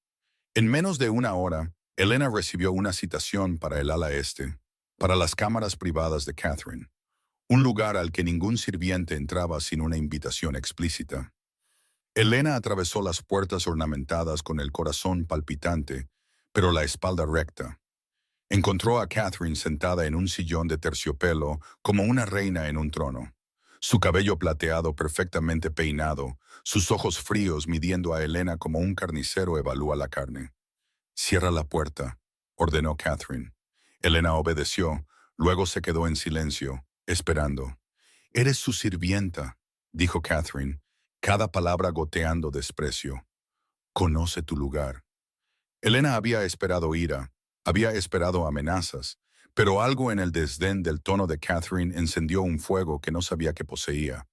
Speaker 1: En menos de una hora, Elena recibió una citación para el ala este, para las cámaras privadas de Catherine, un lugar al que ningún sirviente entraba sin una invitación explícita. Elena atravesó las puertas ornamentadas con el corazón palpitante, pero la espalda recta. Encontró a Catherine sentada en un sillón de terciopelo como una reina en un trono. Su cabello plateado perfectamente peinado, sus ojos fríos midiendo a Elena como un carnicero evalúa la carne. «Cierra la puerta», ordenó Catherine. Elena obedeció, luego se quedó en silencio, esperando. «Eres su sirvienta», dijo Catherine, cada palabra goteando desprecio. «Conoce tu lugar». Elena había esperado ira, había esperado amenazas, pero algo en el desdén del tono de Catherine encendió un fuego que no sabía que poseía.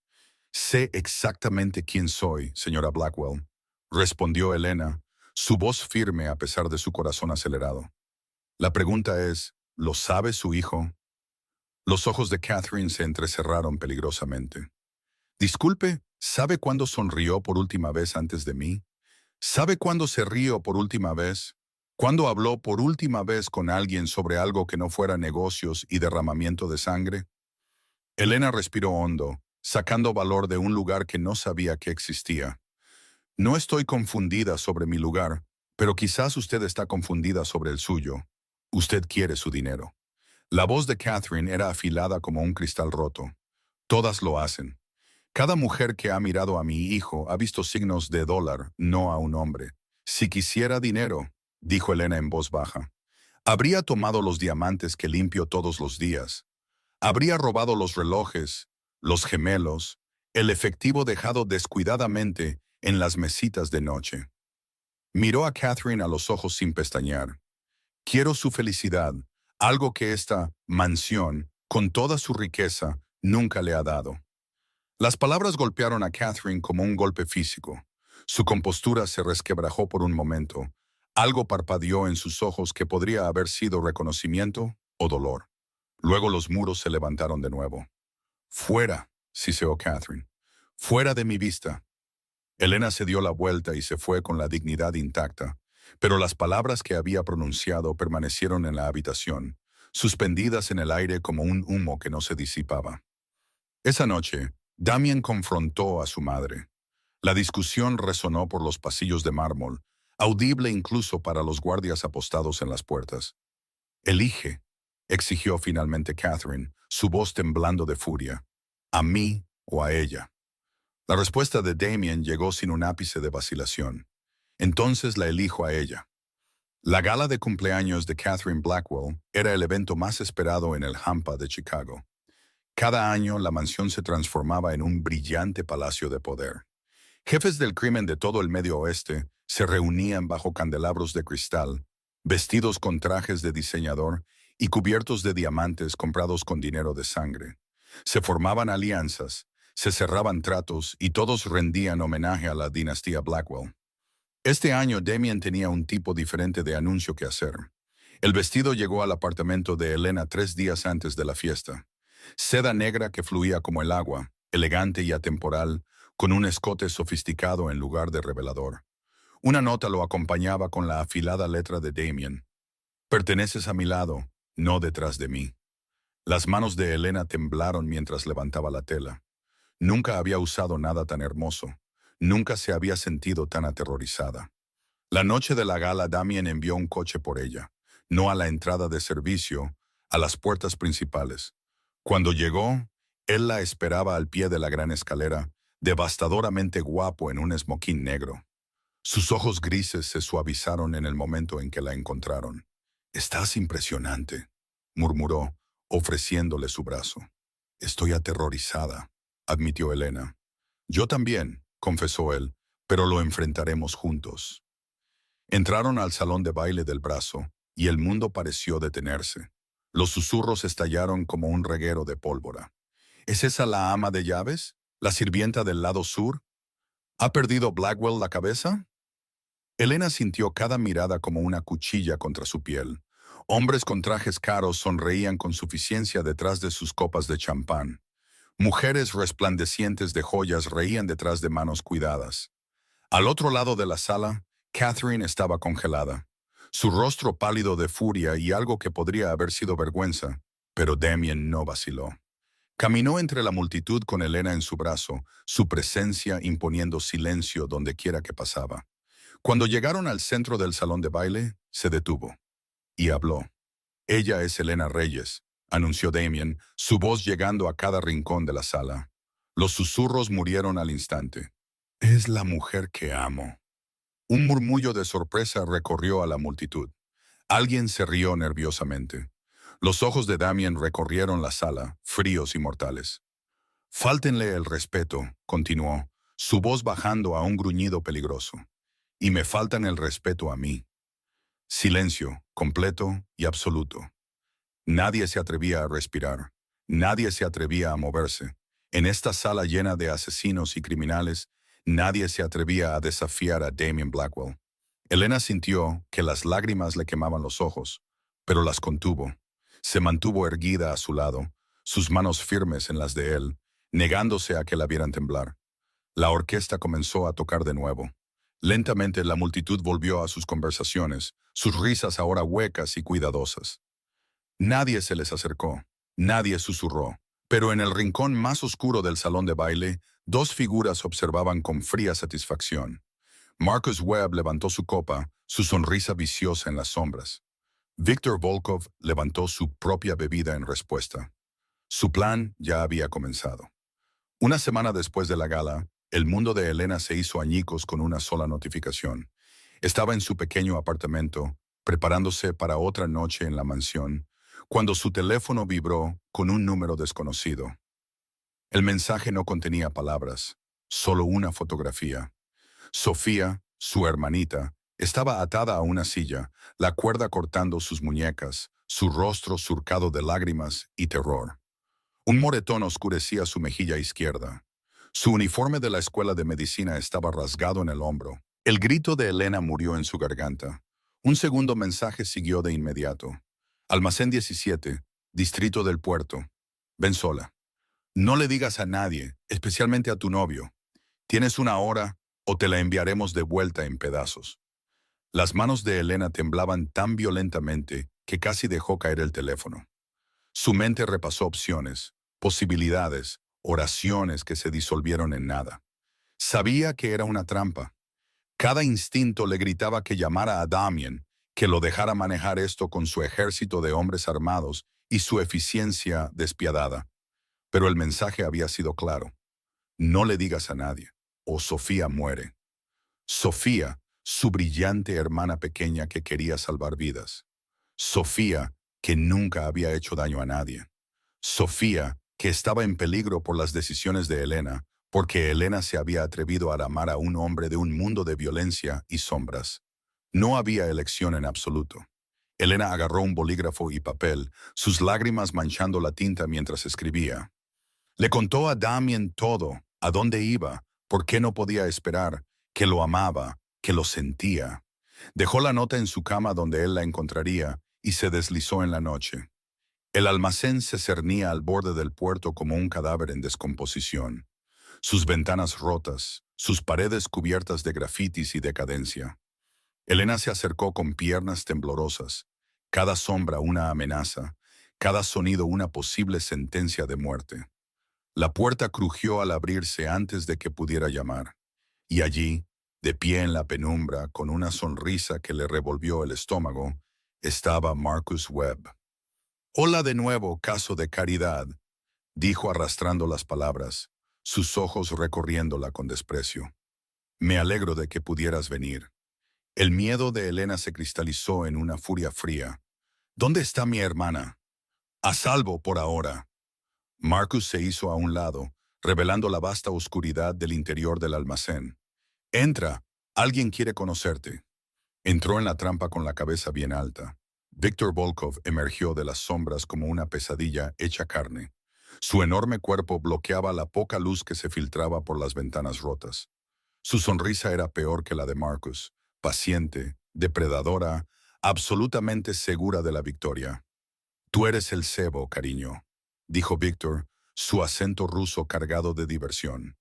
Speaker 1: «Sé exactamente quién soy, señora Blackwell», respondió Elena, su voz firme a pesar de su corazón acelerado. La pregunta es, ¿lo sabe su hijo? Los ojos de Catherine se entrecerraron peligrosamente. «Disculpe, ¿sabe cuándo sonrió por última vez antes de mí? ¿Sabe cuándo se rió por última vez?» ¿Cuándo habló por última vez con alguien sobre algo que no fuera negocios y derramamiento de sangre? Elena respiró hondo, sacando valor de un lugar que no sabía que existía. No estoy confundida sobre mi lugar, pero quizás usted está confundida sobre el suyo. Usted quiere su dinero. La voz de Catherine era afilada como un cristal roto. Todas lo hacen. Cada mujer que ha mirado a mi hijo ha visto signos de dólar, no a un hombre. Si quisiera dinero, dijo Elena en voz baja, habría tomado los diamantes que limpio todos los días. Habría robado los relojes, los gemelos, el efectivo dejado descuidadamente en las mesitas de noche. Miró a Catherine a los ojos sin pestañear. Quiero su felicidad, algo que esta mansión, con toda su riqueza, nunca le ha dado. Las palabras golpearon a Catherine como un golpe físico. Su compostura se resquebrajó por un momento. Algo parpadeó en sus ojos que podría haber sido reconocimiento o dolor. Luego los muros se levantaron de nuevo. «Fuera», siseó Catherine. «Fuera de mi vista». Elena se dio la vuelta y se fue con la dignidad intacta, pero las palabras que había pronunciado permanecieron en la habitación, suspendidas en el aire como un humo que no se disipaba. Esa noche, Damien confrontó a su madre. La discusión resonó por los pasillos de mármol, audible incluso para los guardias apostados en las puertas. «Elige», exigió finalmente Catherine, su voz temblando de furia. «¿A mí o a ella?». La respuesta de Damien llegó sin un ápice de vacilación. «Entonces la elijo a ella». La gala de cumpleaños de Catherine Blackwell era el evento más esperado en el Hampa de Chicago. Cada año la mansión se transformaba en un brillante palacio de poder. Jefes del crimen de todo el Medio Oeste se reunían bajo candelabros de cristal, vestidos con trajes de diseñador y cubiertos de diamantes comprados con dinero de sangre. Se formaban alianzas, se cerraban tratos y todos rendían homenaje a la dinastía Blackwell. Este año Damien tenía un tipo diferente de anuncio que hacer. El vestido llegó al apartamento de Elena 3 días antes de la fiesta. Seda negra que fluía como el agua, elegante y atemporal, con un escote sofisticado en lugar de revelador. Una nota lo acompañaba con la afilada letra de Damien. «Perteneces a mi lado, no detrás de mí». Las manos de Elena temblaron mientras levantaba la tela. Nunca había usado nada tan hermoso. Nunca se había sentido tan aterrorizada. La noche de la gala, Damien envió un coche por ella, no a la entrada de servicio, a las puertas principales. Cuando llegó, él la esperaba al pie de la gran escalera, devastadoramente guapo en un esmoquín negro. Sus ojos grises se suavizaron en el momento en que la encontraron. «Estás impresionante», murmuró, ofreciéndole su brazo. «Estoy aterrorizada», admitió Elena. «Yo también», confesó él, «pero lo enfrentaremos juntos». Entraron al salón de baile del brazo, y el mundo pareció detenerse. Los susurros estallaron como un reguero de pólvora. «¿Es esa la ama de llaves? ¿La sirvienta del lado sur? ¿Ha perdido Blackwell la cabeza?». Elena sintió cada mirada como una cuchilla contra su piel. Hombres con trajes caros sonreían con suficiencia detrás de sus copas de champán. Mujeres resplandecientes de joyas reían detrás de manos cuidadas. Al otro lado de la sala, Catherine estaba congelada. Su rostro pálido de furia y algo que podría haber sido vergüenza, pero Damien no vaciló. Caminó entre la multitud con Elena en su brazo, su presencia imponiendo silencio donde quiera que pasaba. Cuando llegaron al centro del salón de baile, se detuvo y habló. «Ella es Elena Reyes», anunció Damien, su voz llegando a cada rincón de la sala. Los susurros murieron al instante. «Es la mujer que amo». Un murmullo de sorpresa recorrió a la multitud. Alguien se rió nerviosamente. Los ojos de Damien recorrieron la sala, fríos y mortales. «Fáltenle el respeto», continuó, su voz bajando a un gruñido peligroso. «Y me faltan el respeto a mí». Silencio, completo y absoluto. Nadie se atrevía a respirar. Nadie se atrevía a moverse. En esta sala llena de asesinos y criminales, nadie se atrevía a desafiar a Damien Blackwell. Elena sintió que las lágrimas le quemaban los ojos, pero las contuvo. Se mantuvo erguida a su lado, sus manos firmes en las de él, negándose a que la vieran temblar. La orquesta comenzó a tocar de nuevo. Lentamente la multitud volvió a sus conversaciones, sus risas ahora huecas y cuidadosas. Nadie se les acercó, nadie susurró, pero en el rincón más oscuro del salón de baile, dos figuras observaban con fría satisfacción. Marcus Webb levantó su copa, su sonrisa viciosa en las sombras. Viktor Volkov levantó su propia bebida en respuesta. Su plan ya había comenzado. Una semana después de la gala, el mundo de Elena se hizo añicos con una sola notificación. Estaba en su pequeño apartamento, preparándose para otra noche en la mansión, cuando su teléfono vibró con un número desconocido. El mensaje no contenía palabras, solo una fotografía. Sofía, su hermanita, estaba atada a una silla, la cuerda cortando sus muñecas, su rostro surcado de lágrimas y terror. Un moretón oscurecía su mejilla izquierda. Su uniforme de la escuela de medicina estaba rasgado en el hombro. El grito de Elena murió en su garganta. Un segundo mensaje siguió de inmediato. Almacén 17, Distrito del Puerto. Ven sola. No le digas a nadie, especialmente a tu novio. Tienes una hora o te la enviaremos de vuelta en pedazos. Las manos de Elena temblaban tan violentamente que casi dejó caer el teléfono. Su mente repasó opciones, posibilidades, oraciones que se disolvieron en nada. Sabía que era una trampa. Cada instinto le gritaba que llamara a Damien, que lo dejara manejar esto con su ejército de hombres armados y su eficiencia despiadada. Pero el mensaje había sido claro. No le digas a nadie, o Sofía muere. Sofía, su brillante hermana pequeña que quería salvar vidas. Sofía, que nunca había hecho daño a nadie. Sofía, que estaba en peligro por las decisiones de Elena, porque Elena se había atrevido a amar a un hombre de un mundo de violencia y sombras. No había elección en absoluto. Elena agarró un bolígrafo y papel, sus lágrimas manchando la tinta mientras escribía. Le contó a Damien todo, a dónde iba, por qué no podía esperar, que lo amaba, que lo sentía. Dejó la nota en su cama donde él la encontraría y se deslizó en la noche. El almacén se cernía al borde del puerto como un cadáver en descomposición. Sus ventanas rotas, sus paredes cubiertas de grafitis y decadencia. Elena se acercó con piernas temblorosas, cada sombra una amenaza, cada sonido una posible sentencia de muerte. La puerta crujió al abrirse antes de que pudiera llamar, y allí, de pie en la penumbra, con una sonrisa que le revolvió el estómago, estaba Marcus Webb. «Hola de nuevo, caso de caridad», dijo arrastrando las palabras, sus ojos recorriéndola con desprecio. «Me alegro de que pudieras venir». El miedo de Elena se cristalizó en una furia fría. «¿Dónde está mi hermana?» «A salvo por ahora». Marcus se hizo a un lado, revelando la vasta oscuridad del interior del almacén. «Entra, alguien quiere conocerte». Entró en la trampa con la cabeza bien alta. Viktor Volkov emergió de las sombras como una pesadilla hecha carne. Su enorme cuerpo bloqueaba la poca luz que se filtraba por las ventanas rotas. Su sonrisa era peor que la de Marcus, paciente, depredadora, absolutamente segura de la victoria. «Tú eres el cebo, cariño», dijo Viktor, su acento ruso cargado de diversión.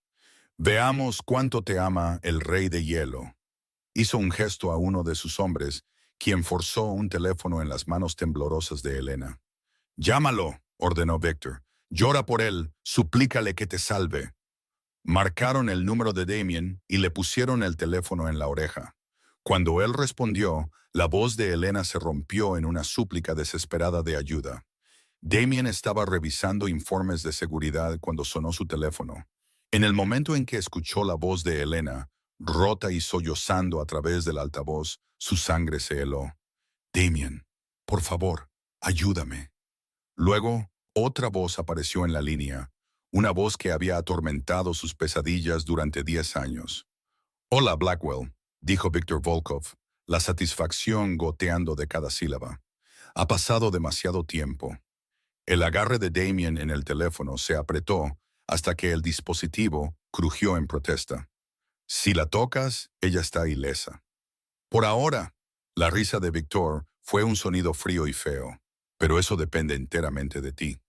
Speaker 1: «Veamos cuánto te ama el rey de hielo». Hizo un gesto a uno de sus hombres, quien forzó un teléfono en las manos temblorosas de Elena. «Llámalo», ordenó Viktor. «Llora por él, suplícale que te salve». Marcaron el número de Damien y le pusieron el teléfono en la oreja. Cuando él respondió, la voz de Elena se rompió en una súplica desesperada de ayuda. Damien estaba revisando informes de seguridad cuando sonó su teléfono. En el momento en que escuchó la voz de Elena, rota y sollozando a través del altavoz, su sangre se heló. «Damien, por favor, ayúdame». Luego, otra voz apareció en la línea, una voz que había atormentado sus pesadillas durante 10 años. «Hola, Blackwell», dijo Viktor Volkov, la satisfacción goteando de cada sílaba. «Ha pasado demasiado tiempo». El agarre de Damien en el teléfono se apretó hasta que el dispositivo crujió en protesta. «Si la tocas, ella está ilesa». «Por ahora». La risa de Victor fue un sonido frío y feo. «Pero eso depende enteramente de ti.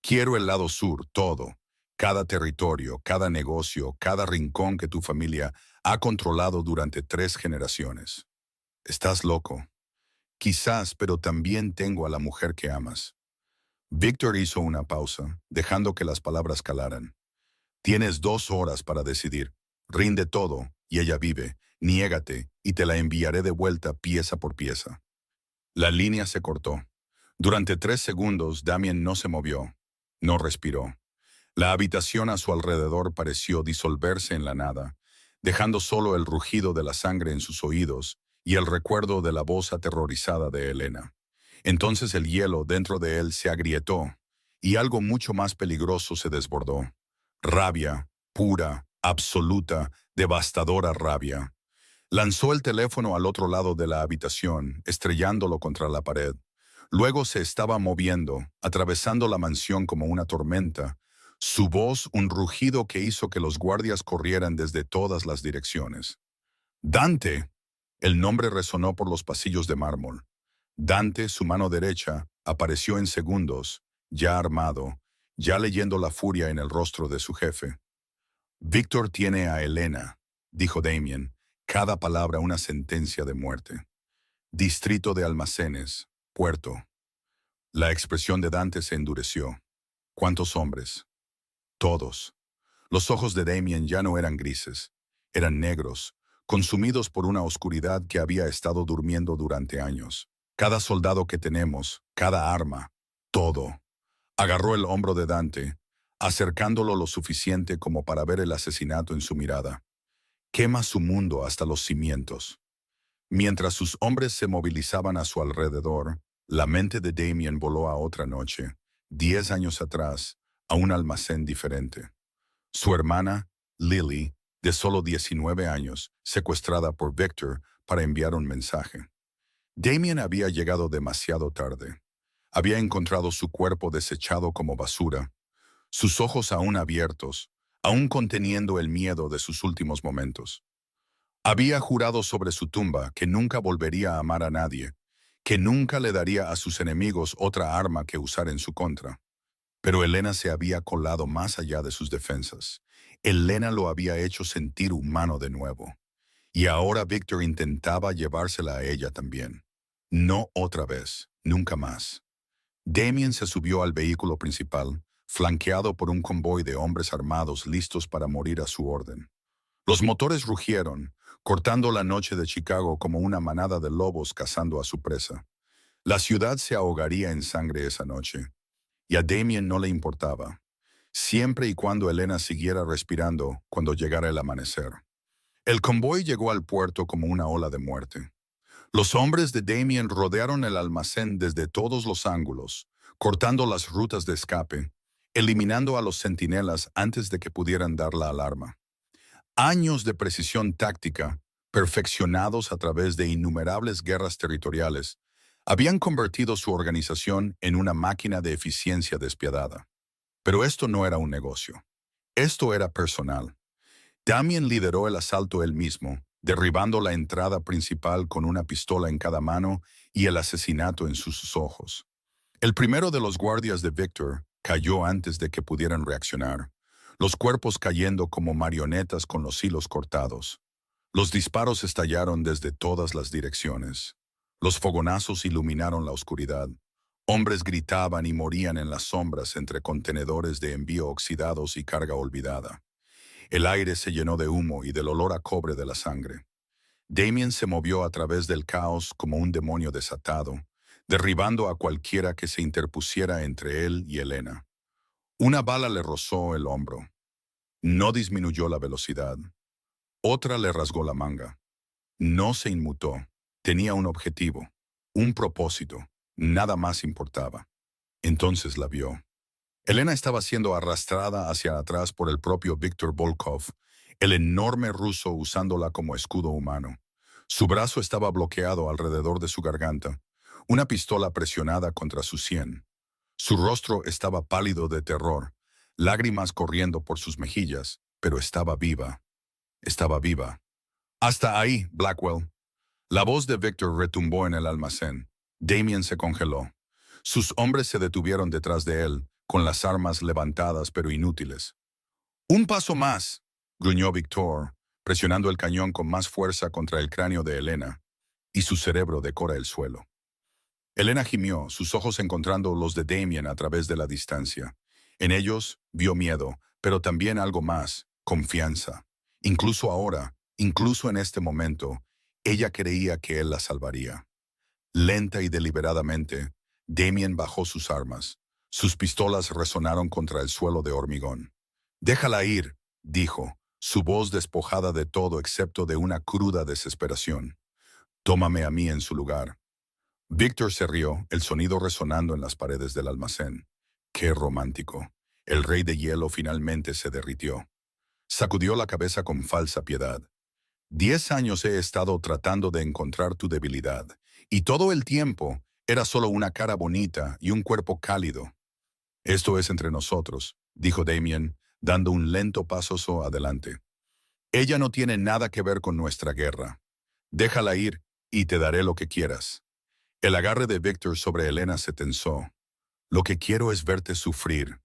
Speaker 1: Quiero el lado sur, todo. Cada territorio, cada negocio, cada rincón que tu familia Ha controlado durante 3 generaciones. Estás loco. Quizás, pero también tengo a la mujer que amas. Victor hizo una pausa, dejando que las palabras calaran. Tienes 2 horas para decidir. Rinde todo, y ella vive. Niégate, y te la enviaré de vuelta pieza por pieza. La línea se cortó. Durante 3 segundos, Damien no se movió. No respiró. La habitación a su alrededor pareció disolverse en la nada, dejando solo el rugido de la sangre en sus oídos y el recuerdo de la voz aterrorizada de Elena. Entonces el hielo dentro de él se agrietó y algo mucho más peligroso se desbordó. Rabia, pura, absoluta, devastadora rabia. Lanzó el teléfono al otro lado de la habitación, estrellándolo contra la pared. Luego se estaba moviendo, atravesando la mansión como una tormenta, su voz un rugido que hizo que los guardias corrieran desde todas las direcciones. ¡Dante! El nombre resonó por los pasillos de mármol. Dante, su mano derecha, apareció en segundos, ya armado, ya leyendo la furia en el rostro de su jefe. Víctor tiene a Elena, dijo Damien, cada palabra una sentencia de muerte. Distrito de almacenes, puerto. La expresión de Dante se endureció. ¿Cuántos hombres? Todos. Los ojos de Damien ya no eran grises, eran negros, consumidos por una oscuridad que había estado durmiendo durante años. Cada soldado que tenemos, cada arma, todo. Agarró el hombro de Dante, acercándolo lo suficiente como para ver el asesinato en su mirada. Quema su mundo hasta los cimientos. Mientras sus hombres se movilizaban a su alrededor, la mente de Damien voló a otra noche, 10 años atrás, a un almacén diferente. Su hermana, Lily, de solo 19 años, secuestrada por Victor para enviar un mensaje. Damien había llegado demasiado tarde. Había encontrado su cuerpo desechado como basura, sus ojos aún abiertos, aún conteniendo el miedo de sus últimos momentos. Había jurado sobre su tumba que nunca volvería a amar a nadie, que nunca le daría a sus enemigos otra arma que usar en su contra. Pero Elena se había colado más allá de sus defensas. Elena lo había hecho sentir humano de nuevo. Y ahora Victor intentaba llevársela a ella también. No otra vez, nunca más. Damien se subió al vehículo principal, flanqueado por un convoy de hombres armados listos para morir a su orden. Los motores rugieron, cortando la noche de Chicago como una manada de lobos cazando a su presa. La ciudad se ahogaría en sangre esa noche. Y a Damien no le importaba, siempre y cuando Elena siguiera respirando cuando llegara el amanecer. El convoy llegó al puerto como una ola de muerte. Los hombres de Damien rodearon el almacén desde todos los ángulos, cortando las rutas de escape, eliminando a los centinelas antes de que pudieran dar la alarma. Años de precisión táctica, perfeccionados a través de innumerables guerras territoriales, habían convertido su organización en una máquina de eficiencia despiadada. Pero esto no era un negocio. Esto era personal. Damien lideró el asalto él mismo, derribando la entrada principal con una pistola en cada mano y el asesinato en sus ojos. El primero de los guardias de Victor cayó antes de que pudieran reaccionar, los cuerpos cayendo como marionetas con los hilos cortados. Los disparos estallaron desde todas las direcciones. Los fogonazos iluminaron la oscuridad. Hombres gritaban y morían en las sombras entre contenedores de envío oxidados y carga olvidada. El aire se llenó de humo y del olor a cobre de la sangre. Damien se movió a través del caos como un demonio desatado, derribando a cualquiera que se interpusiera entre él y Elena. Una bala le rozó el hombro. No disminuyó la velocidad. Otra le rasgó la manga. No se inmutó. Tenía un objetivo, un propósito. Nada más importaba. Entonces la vio. Elena estaba siendo arrastrada hacia atrás por el propio Viktor Volkov, el enorme ruso usándola como escudo humano. Su brazo estaba bloqueado alrededor de su garganta, una pistola presionada contra su sien. Su rostro estaba pálido de terror, lágrimas corriendo por sus mejillas, pero estaba viva. Estaba viva. Hasta ahí, Blackwell. La voz de Victor retumbó en el almacén. Damien se congeló. Sus hombres se detuvieron detrás de él, con las armas levantadas pero inútiles. «Un paso más», gruñó Victor, presionando el cañón con más fuerza contra el cráneo de Elena, y su cerebro decora el suelo. Elena gimió, sus ojos encontrando los de Damien a través de la distancia. En ellos vio miedo, pero también algo más, confianza. Incluso ahora, incluso en este momento, ella creía que él la salvaría. Lenta y deliberadamente, Damien bajó sus armas. Sus pistolas resonaron contra el suelo de hormigón. «Déjala ir», dijo, su voz despojada de todo excepto de una cruda desesperación. «Tómame a mí en su lugar». Victor se rió, el sonido resonando en las paredes del almacén. ¡Qué romántico! El rey de hielo finalmente se derritió. Sacudió la cabeza con falsa piedad. 10 años he estado tratando de encontrar tu debilidad, y todo el tiempo era solo una cara bonita y un cuerpo cálido. Esto es entre nosotros, dijo Damien, dando un lento paso adelante. Ella no tiene nada que ver con nuestra guerra. Déjala ir y te daré lo que quieras. El agarre de Victor sobre Elena se tensó. Lo que quiero es verte sufrir.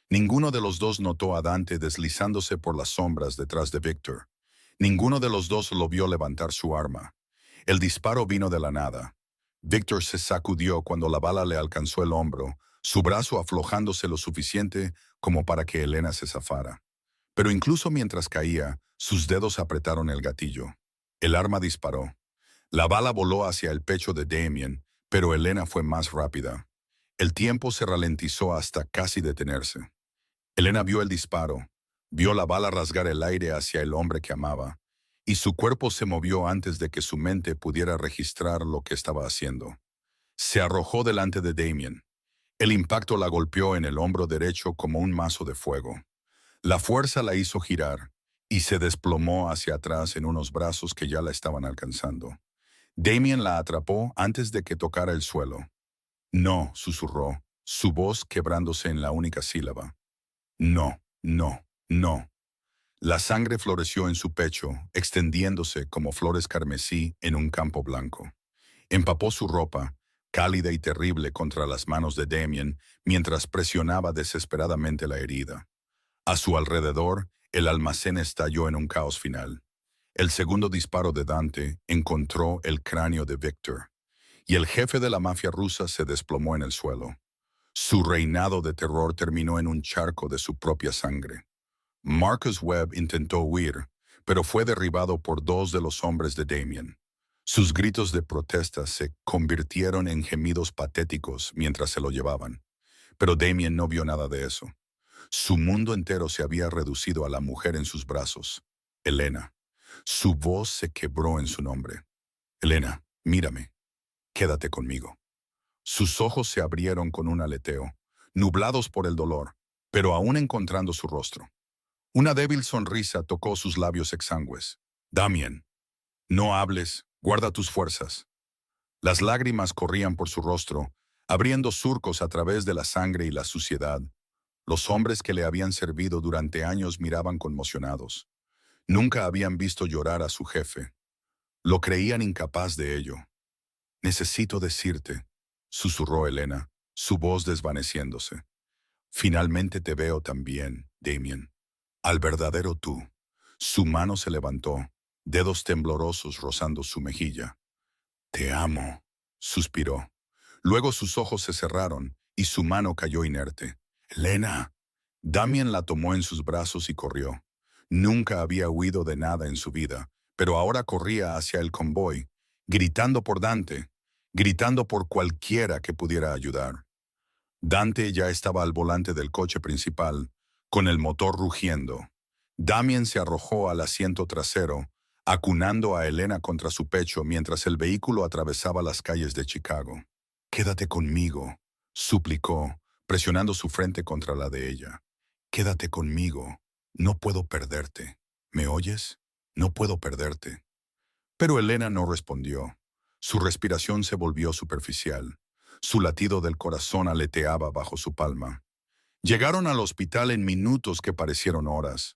Speaker 1: Ninguno de los dos notó a Dante deslizándose por las sombras detrás de Victor. Ninguno de los dos lo vio levantar su arma. El disparo vino de la nada. Victor se sacudió cuando la bala le alcanzó el hombro, su brazo aflojándose lo suficiente como para que Elena se zafara. Pero incluso mientras caía, sus dedos apretaron el gatillo. El arma disparó. La bala voló hacia el pecho de Damien, pero Elena fue más rápida. El tiempo se ralentizó hasta casi detenerse. Elena vio el disparo, vio la bala rasgar el aire hacia el hombre que amaba, y su cuerpo se movió antes de que su mente pudiera registrar lo que estaba haciendo. Se arrojó delante de Damien. El impacto la golpeó en el hombro derecho como un mazo de fuego. La fuerza la hizo girar, y se desplomó hacia atrás en unos brazos que ya la estaban alcanzando. Damien la atrapó antes de que tocara el suelo. «No», susurró, su voz quebrándose en la única sílaba. «No, no, no». La sangre floreció en su pecho, extendiéndose como flores carmesí en un campo blanco. Empapó su ropa, cálida y terrible contra las manos de Damien, mientras presionaba desesperadamente la herida. A su alrededor, el almacén estalló en un caos final. El segundo disparo de Dante encontró el cráneo de Victor, y el jefe de la mafia rusa se desplomó en el suelo. Su reinado de terror terminó en un charco de su propia sangre. Marcus Webb intentó huir, pero fue derribado por 2 de los hombres de Damien. Sus gritos de protesta se convirtieron en gemidos patéticos mientras se lo llevaban. Pero Damien no vio nada de eso. Su mundo entero se había reducido a la mujer en sus brazos, Elena. Su voz se quebró en su nombre. «Elena, mírame. Quédate conmigo». Sus ojos se abrieron con un aleteo, nublados por el dolor, pero aún encontrando su rostro. Una débil sonrisa tocó sus labios exangües. «Damien, no hables, guarda tus fuerzas». Las lágrimas corrían por su rostro, abriendo surcos a través de la sangre y la suciedad. Los hombres que le habían servido durante años miraban conmocionados. Nunca habían visto llorar a su jefe. Lo creían incapaz de ello. «Necesito decirte», susurró Elena, su voz desvaneciéndose. «Finalmente te veo también, Damien. Al verdadero tú». Su mano se levantó, dedos temblorosos rozando su mejilla. «Te amo», suspiró. Luego sus ojos se cerraron y su mano cayó inerte. «Elena». Damien la tomó en sus brazos y corrió. Nunca había huido de nada en su vida, pero ahora corría hacia el convoy, gritando por Dante, gritando por cualquiera que pudiera ayudar. Dante ya estaba al volante del coche principal, con el motor rugiendo. Damien se arrojó al asiento trasero, acunando a Elena contra su pecho mientras el vehículo atravesaba las calles de Chicago. «Quédate conmigo», suplicó, presionando su frente contra la de ella. «Quédate conmigo. No puedo perderte. ¿Me oyes? No puedo perderte». Pero Elena no respondió. Su respiración se volvió superficial. Su latido del corazón aleteaba bajo su palma. Llegaron al hospital en minutos que parecieron horas.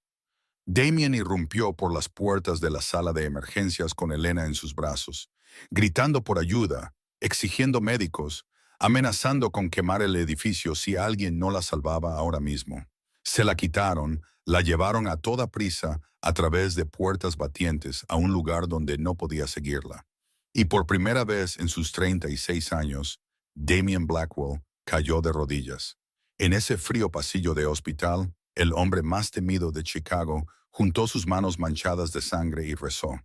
Speaker 1: Damien irrumpió por las puertas de la sala de emergencias con Elena en sus brazos, gritando por ayuda, exigiendo médicos, amenazando con quemar el edificio si alguien no la salvaba ahora mismo. Se la quitaron, La llevaron a toda prisa a través de puertas batientes a un lugar donde no podía seguirla. Y por primera vez en sus 36 años, Damien Blackwell cayó de rodillas. En ese frío pasillo de hospital, el hombre más temido de Chicago juntó sus manos manchadas de sangre y rezó.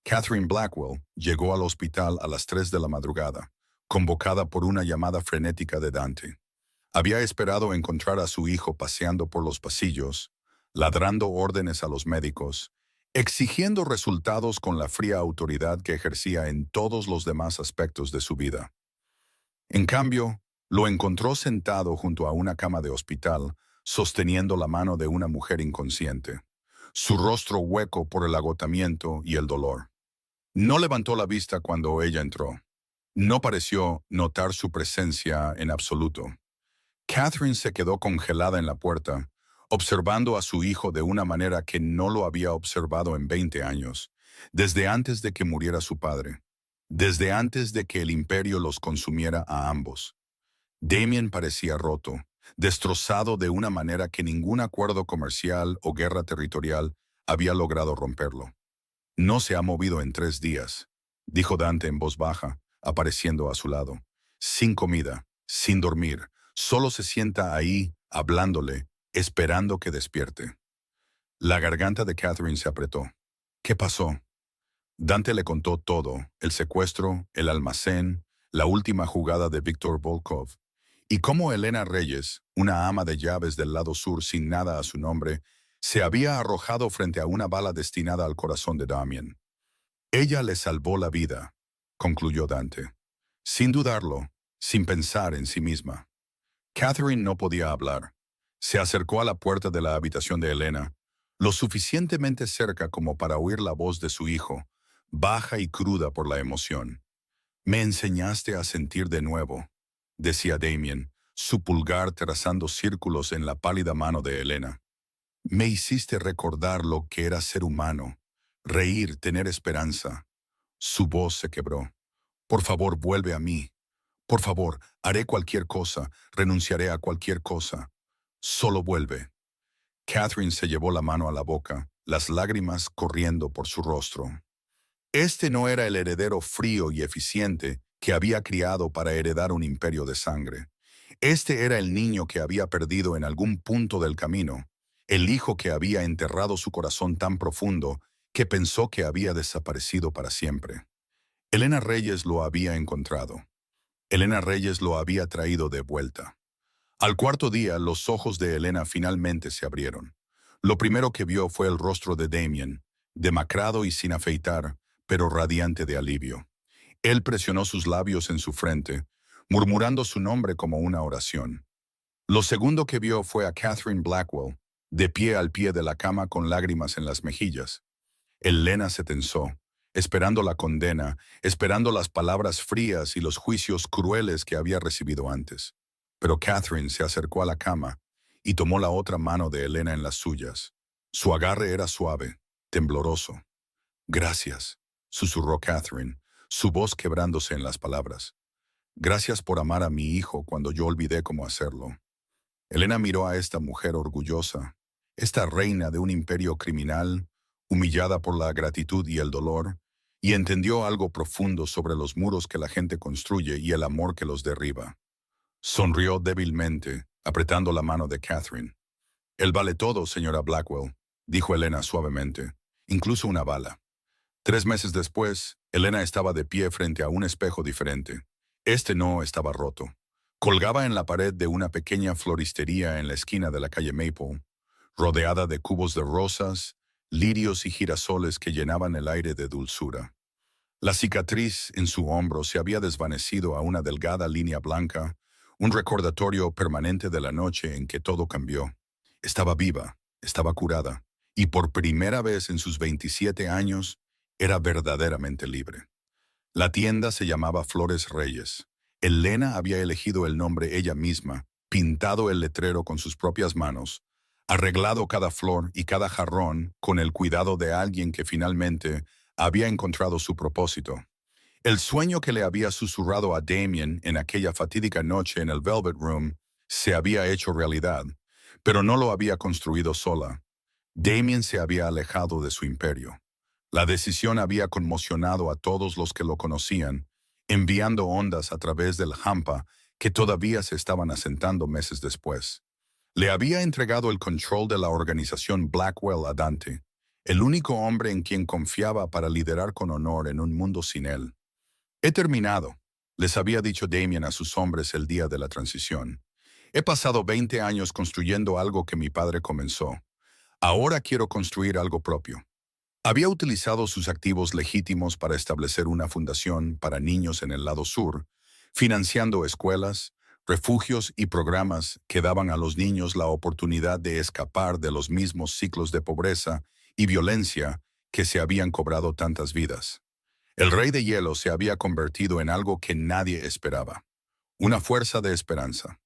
Speaker 1: Catherine Blackwell llegó al hospital a las 3 de la madrugada, convocada por una llamada frenética de Dante. Había esperado encontrar a su hijo paseando por los pasillos, ladrando órdenes a los médicos, exigiendo resultados con la fría autoridad que ejercía en todos los demás aspectos de su vida. En cambio, lo encontró sentado junto a una cama de hospital, sosteniendo la mano de una mujer inconsciente, su rostro hueco por el agotamiento y el dolor. No levantó la vista cuando ella entró. No pareció notar su presencia en absoluto. Catherine se quedó congelada en la puerta, observando a su hijo de una manera que no lo había observado en 20 años, desde antes de que muriera su padre, desde antes de que el imperio los consumiera a ambos. Damien parecía roto, destrozado de una manera que ningún acuerdo comercial o guerra territorial había logrado romperlo. No se ha movido en 3 días, dijo Dante en voz baja, apareciendo a su lado. Sin comida, sin dormir, solo se sienta ahí, hablándole, esperando que despierte. La garganta de Catherine se apretó. ¿Qué pasó? Dante le contó todo, el secuestro, el almacén, la última jugada de Víctor Volkov, y cómo Elena Reyes, una ama de llaves del lado sur sin nada a su nombre, se había arrojado frente a una bala destinada al corazón de Damien. Ella le salvó la vida, concluyó Dante, sin dudarlo, sin pensar en sí misma. Catherine no podía hablar. Se acercó a la puerta de la habitación de Elena, lo suficientemente cerca como para oír la voz de su hijo, baja y cruda por la emoción. «Me enseñaste a sentir de nuevo», decía Damien, su pulgar trazando círculos en la pálida mano de Elena. «Me hiciste recordar lo que era ser humano, reír, tener esperanza». Su voz se quebró. «Por favor, vuelve a mí. Por favor, haré cualquier cosa, renunciaré a cualquier cosa. Solo vuelve». Catherine se llevó la mano a la boca, las lágrimas corriendo por su rostro. Este no era el heredero frío y eficiente que había criado para heredar un imperio de sangre. Este era el niño que había perdido en algún punto del camino, el hijo que había enterrado su corazón tan profundo que pensó que había desaparecido para siempre. Elena Reyes lo había encontrado. Elena Reyes lo había traído de vuelta. Al cuarto día, los ojos de Elena finalmente se abrieron. Lo primero que vio fue el rostro de Damien, demacrado y sin afeitar, pero radiante de alivio. Él presionó sus labios en su frente, murmurando su nombre como una oración. Lo segundo que vio fue a Catherine Blackwell, de pie al pie de la cama con lágrimas en las mejillas. Elena se tensó, esperando la condena, esperando las palabras frías y los juicios crueles que había recibido antes. Pero Catherine se acercó a la cama y tomó la otra mano de Elena en las suyas. Su agarre era suave, tembloroso. «Gracias», susurró Catherine, su voz quebrándose en las palabras. «Gracias por amar a mi hijo cuando yo olvidé cómo hacerlo». Elena miró a esta mujer orgullosa, esta reina de un imperio criminal, humillada por la gratitud y el dolor, y entendió algo profundo sobre los muros que la gente construye y el amor que los derriba. Sonrió débilmente, apretando la mano de Catherine. «Él vale todo, señora Blackwell», dijo Elena suavemente, «incluso una bala». 3 meses después, Elena estaba de pie frente a un espejo diferente. Este no estaba roto. Colgaba en la pared de una pequeña floristería en la esquina de la calle Maple, rodeada de cubos de rosas, lirios y girasoles que llenaban el aire de dulzura. La cicatriz en su hombro se había desvanecido a una delgada línea blanca, un recordatorio permanente de la noche en que todo cambió. Estaba viva, estaba curada, y por primera vez en sus 27 años, era verdaderamente libre. La tienda se llamaba Flores Reyes. Elena había elegido el nombre ella misma, pintado el letrero con sus propias manos, arreglado cada flor y cada jarrón con el cuidado de alguien que finalmente había encontrado su propósito. El sueño que le había susurrado a Damien en aquella fatídica noche en el Velvet Room se había hecho realidad, pero no lo había construido sola. Damien se había alejado de su imperio. La decisión había conmocionado a todos los que lo conocían, enviando ondas a través del hampa que todavía se estaban asentando meses después. Le había entregado el control de la organización Blackwell a Dante, el único hombre en quien confiaba para liderar con honor en un mundo sin él. He terminado, les había dicho Damien a sus hombres el día de la transición. He pasado 20 años construyendo algo que mi padre comenzó. Ahora quiero construir algo propio. Había utilizado sus activos legítimos para establecer una fundación para niños en el lado sur, financiando escuelas, refugios y programas que daban a los niños la oportunidad de escapar de los mismos ciclos de pobreza y violencia que se habían cobrado tantas vidas. El Rey de Hielo se había convertido en algo que nadie esperaba, una fuerza de esperanza.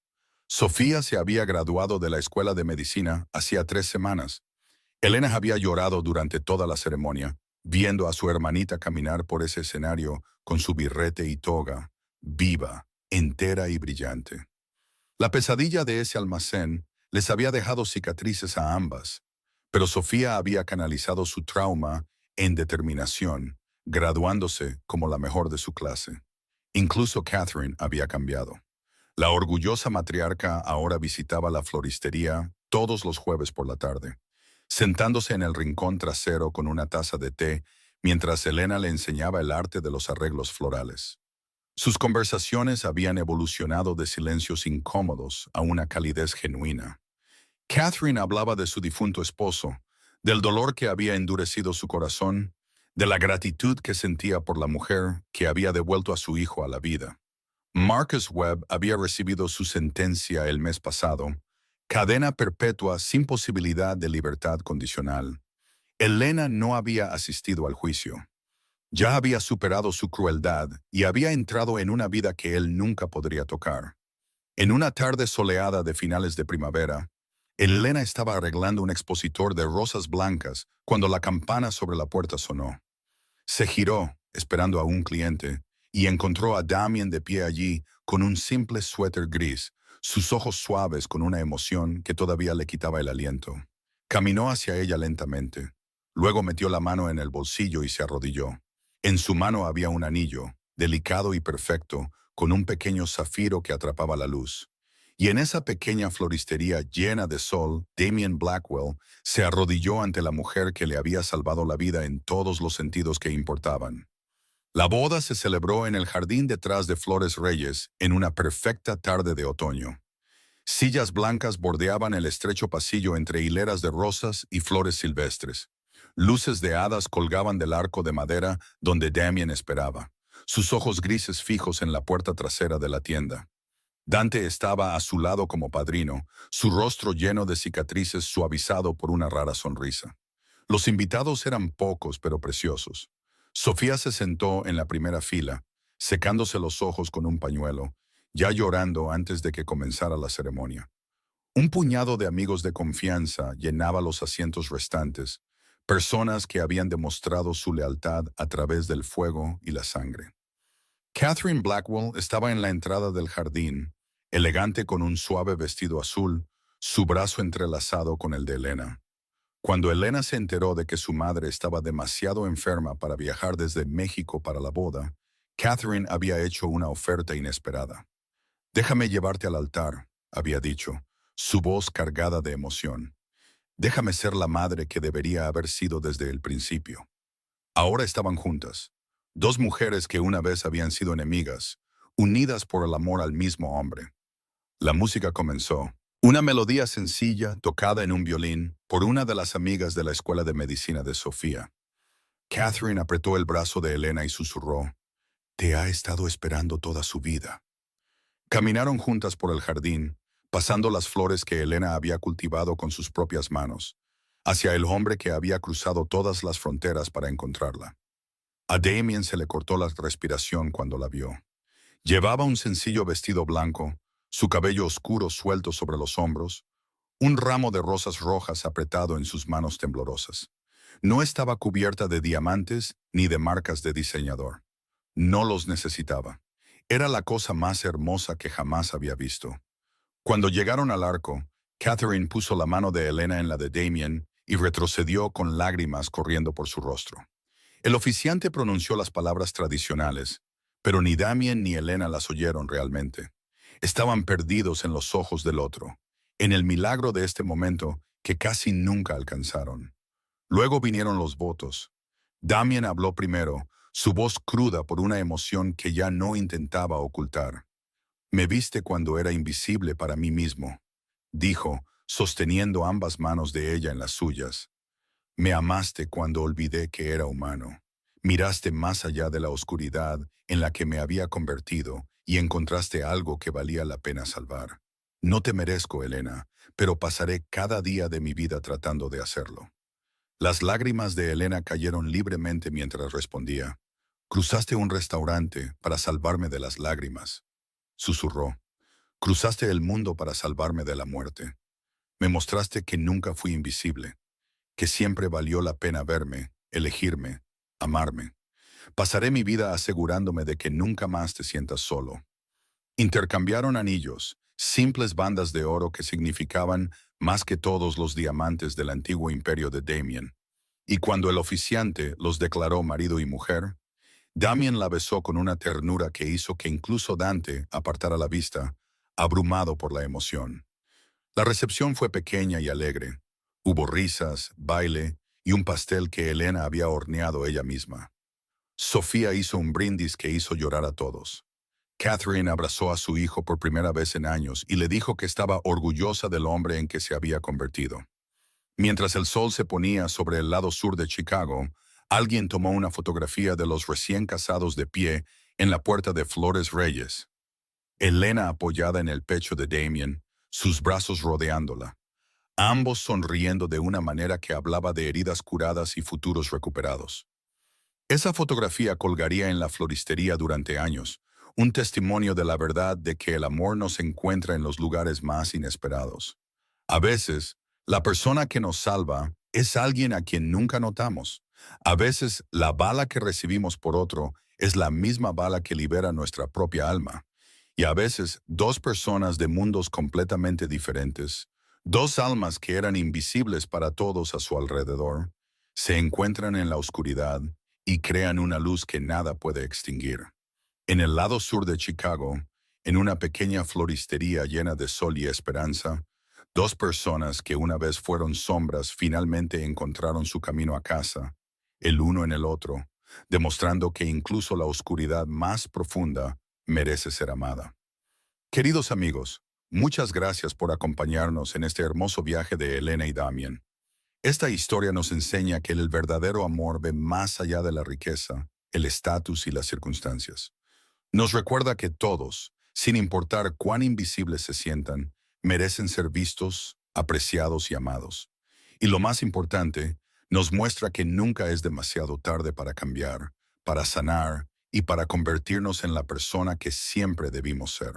Speaker 1: Sofía se había graduado de la escuela de medicina hacía 3 semanas. Elena había llorado durante toda la ceremonia, viendo a su hermanita caminar por ese escenario con su birrete y toga, viva, entera y brillante. La pesadilla de ese almacén les había dejado cicatrices a ambas, pero Sofía había canalizado su trauma en determinación, graduándose como la mejor de su clase. Incluso Catherine había cambiado. La orgullosa matriarca ahora visitaba la floristería todos los jueves por la tarde, sentándose en el rincón trasero con una taza de té mientras Elena le enseñaba el arte de los arreglos florales. Sus conversaciones habían evolucionado de silencios incómodos a una calidez genuina. Catherine hablaba de su difunto esposo, del dolor que había endurecido su corazón, de la gratitud que sentía por la mujer que había devuelto a su hijo a la vida. Marcus Webb había recibido su sentencia el mes pasado, cadena perpetua sin posibilidad de libertad condicional. Elena no había asistido al juicio. Ya había superado su crueldad y había entrado en una vida que él nunca podría tocar. En una tarde soleada de finales de primavera, Elena estaba arreglando un expositor de rosas blancas cuando la campana sobre la puerta sonó. Se giró, esperando a un cliente, y encontró a Damien de pie allí con un simple suéter gris, sus ojos suaves con una emoción que todavía le quitaba el aliento. Caminó hacia ella lentamente. Luego metió la mano en el bolsillo y se arrodilló. En su mano había un anillo, delicado y perfecto, con un pequeño zafiro que atrapaba la luz. Y en esa pequeña floristería llena de sol, Damien Blackwell se arrodilló ante la mujer que le había salvado la vida en todos los sentidos que importaban. La boda se celebró en el jardín detrás de Flores Reyes en una perfecta tarde de otoño. Sillas blancas bordeaban el estrecho pasillo entre hileras de rosas y flores silvestres. Luces de hadas colgaban del arco de madera donde Damien esperaba, sus ojos grises fijos en la puerta trasera de la tienda. Dante estaba a su lado como padrino, su rostro lleno de cicatrices suavizado por una rara sonrisa. Los invitados eran pocos pero preciosos. Sofía se sentó en la primera fila, secándose los ojos con un pañuelo, ya llorando antes de que comenzara la ceremonia. Un puñado de amigos de confianza llenaba los asientos restantes, personas que habían demostrado su lealtad a través del fuego y la sangre. Catherine Blackwell estaba en la entrada del jardín, elegante con un suave vestido azul, su brazo entrelazado con el de Elena. Cuando Elena se enteró de que su madre estaba demasiado enferma para viajar desde México para la boda, Catherine había hecho una oferta inesperada. «Déjame llevarte al altar», había dicho, su voz cargada de emoción. «Déjame ser la madre que debería haber sido desde el principio». Ahora estaban juntas, dos mujeres que una vez habían sido enemigas, unidas por el amor al mismo hombre. La música comenzó. Una melodía sencilla, tocada en un violín, por una de las amigas de la escuela de medicina de Sofía. Catherine apretó el brazo de Elena y susurró, «Te ha estado esperando toda su vida». Caminaron juntas por el jardín, pasando las flores que Elena había cultivado con sus propias manos, hacia el hombre que había cruzado todas las fronteras para encontrarla. A Damien se le cortó la respiración cuando la vio. Llevaba un sencillo vestido blanco, su cabello oscuro suelto sobre los hombros, un ramo de rosas rojas apretado en sus manos temblorosas. No estaba cubierta de diamantes ni de marcas de diseñador. No los necesitaba. Era la cosa más hermosa que jamás había visto. Cuando llegaron al arco, Catherine puso la mano de Elena en la de Damien y retrocedió con lágrimas corriendo por su rostro. El oficiante pronunció las palabras tradicionales, pero ni Damien ni Elena las oyeron realmente. Estaban perdidos en los ojos del otro, en el milagro de este momento que casi nunca alcanzaron. Luego vinieron los votos. Damien habló primero, su voz cruda por una emoción que ya no intentaba ocultar. Me viste cuando era invisible para mí mismo, dijo, sosteniendo ambas manos de ella en las suyas. Me amaste cuando olvidé que era humano. Miraste más allá de la oscuridad en la que me había convertido y encontraste algo que valía la pena salvar. No te merezco, Elena, pero pasaré cada día de mi vida tratando de hacerlo. Las lágrimas de Elena cayeron libremente mientras respondía. Cruzaste un restaurante para salvarme de las lágrimas, susurró. Cruzaste el mundo para salvarme de la muerte. Me mostraste que nunca fui invisible, que siempre valió la pena verme, elegirme, amarme. Pasaré mi vida asegurándome de que nunca más te sientas solo. Intercambiaron anillos, simples bandas de oro que significaban más que todos los diamantes del antiguo imperio de Damien. Y cuando el oficiante los declaró marido y mujer, Damien la besó con una ternura que hizo que incluso Dante apartara la vista, abrumado por la emoción. La recepción fue pequeña y alegre. Hubo risas, baile y un pastel que Elena había horneado ella misma. Sofía hizo un brindis que hizo llorar a todos. Catherine abrazó a su hijo por primera vez en años y le dijo que estaba orgullosa del hombre en que se había convertido. Mientras el sol se ponía sobre el lado sur de Chicago, alguien tomó una fotografía de los recién casados de pie en la puerta de Flores Reyes. Elena apoyada en el pecho de Damien, sus brazos rodeándola. Ambos sonriendo de una manera que hablaba de heridas curadas y futuros recuperados. Esa fotografía colgaría en la floristería durante años, un testimonio de la verdad de que el amor nos encuentra en los lugares más inesperados. A veces, la persona que nos salva es alguien a quien nunca notamos. A veces, la bala que recibimos por otro es la misma bala que libera nuestra propia alma. Y a veces, dos personas de mundos completamente diferentes, dos almas que eran invisibles para todos a su alrededor, se encuentran en la oscuridad y crean una luz que nada puede extinguir. En el lado sur de Chicago, en una pequeña floristería llena de sol y esperanza, dos personas que una vez fueron sombras finalmente encontraron su camino a casa, el uno en el otro, demostrando que incluso la oscuridad más profunda merece ser amada. Queridos amigos, muchas gracias por acompañarnos en este hermoso viaje de Elena y Damien. Esta historia nos enseña que el verdadero amor ve más allá de la riqueza, el estatus y las circunstancias. Nos recuerda que todos, sin importar cuán invisibles se sientan, merecen ser vistos, apreciados y amados. Y lo más importante, nos muestra que nunca es demasiado tarde para cambiar, para sanar y para convertirnos en la persona que siempre debimos ser.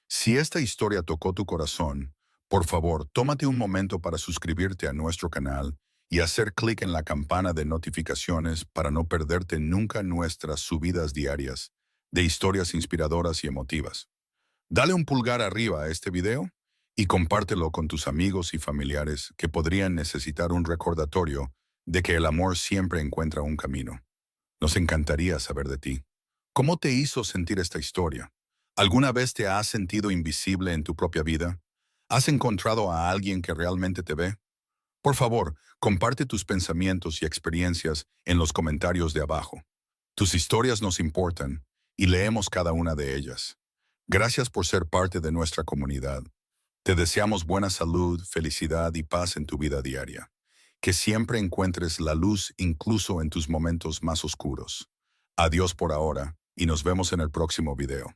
Speaker 1: Si esta historia tocó tu corazón, por favor, tómate un momento para suscribirte a nuestro canal y hacer clic en la campana de notificaciones para no perderte nunca nuestras subidas diarias de historias inspiradoras y emotivas. Dale un pulgar arriba a este video y compártelo con tus amigos y familiares que podrían necesitar un recordatorio de que el amor siempre encuentra un camino. Nos encantaría saber de ti. ¿Cómo te hizo sentir esta historia? ¿Alguna vez te has sentido invisible en tu propia vida? ¿Has encontrado a alguien que realmente te ve? Por favor, comparte tus pensamientos y experiencias en los comentarios de abajo. Tus historias nos importan y leemos cada una de ellas. Gracias por ser parte de nuestra comunidad. Te deseamos buena salud, felicidad y paz en tu vida diaria. Que siempre encuentres la luz incluso en tus momentos más oscuros. Adiós por ahora y nos vemos en el próximo video.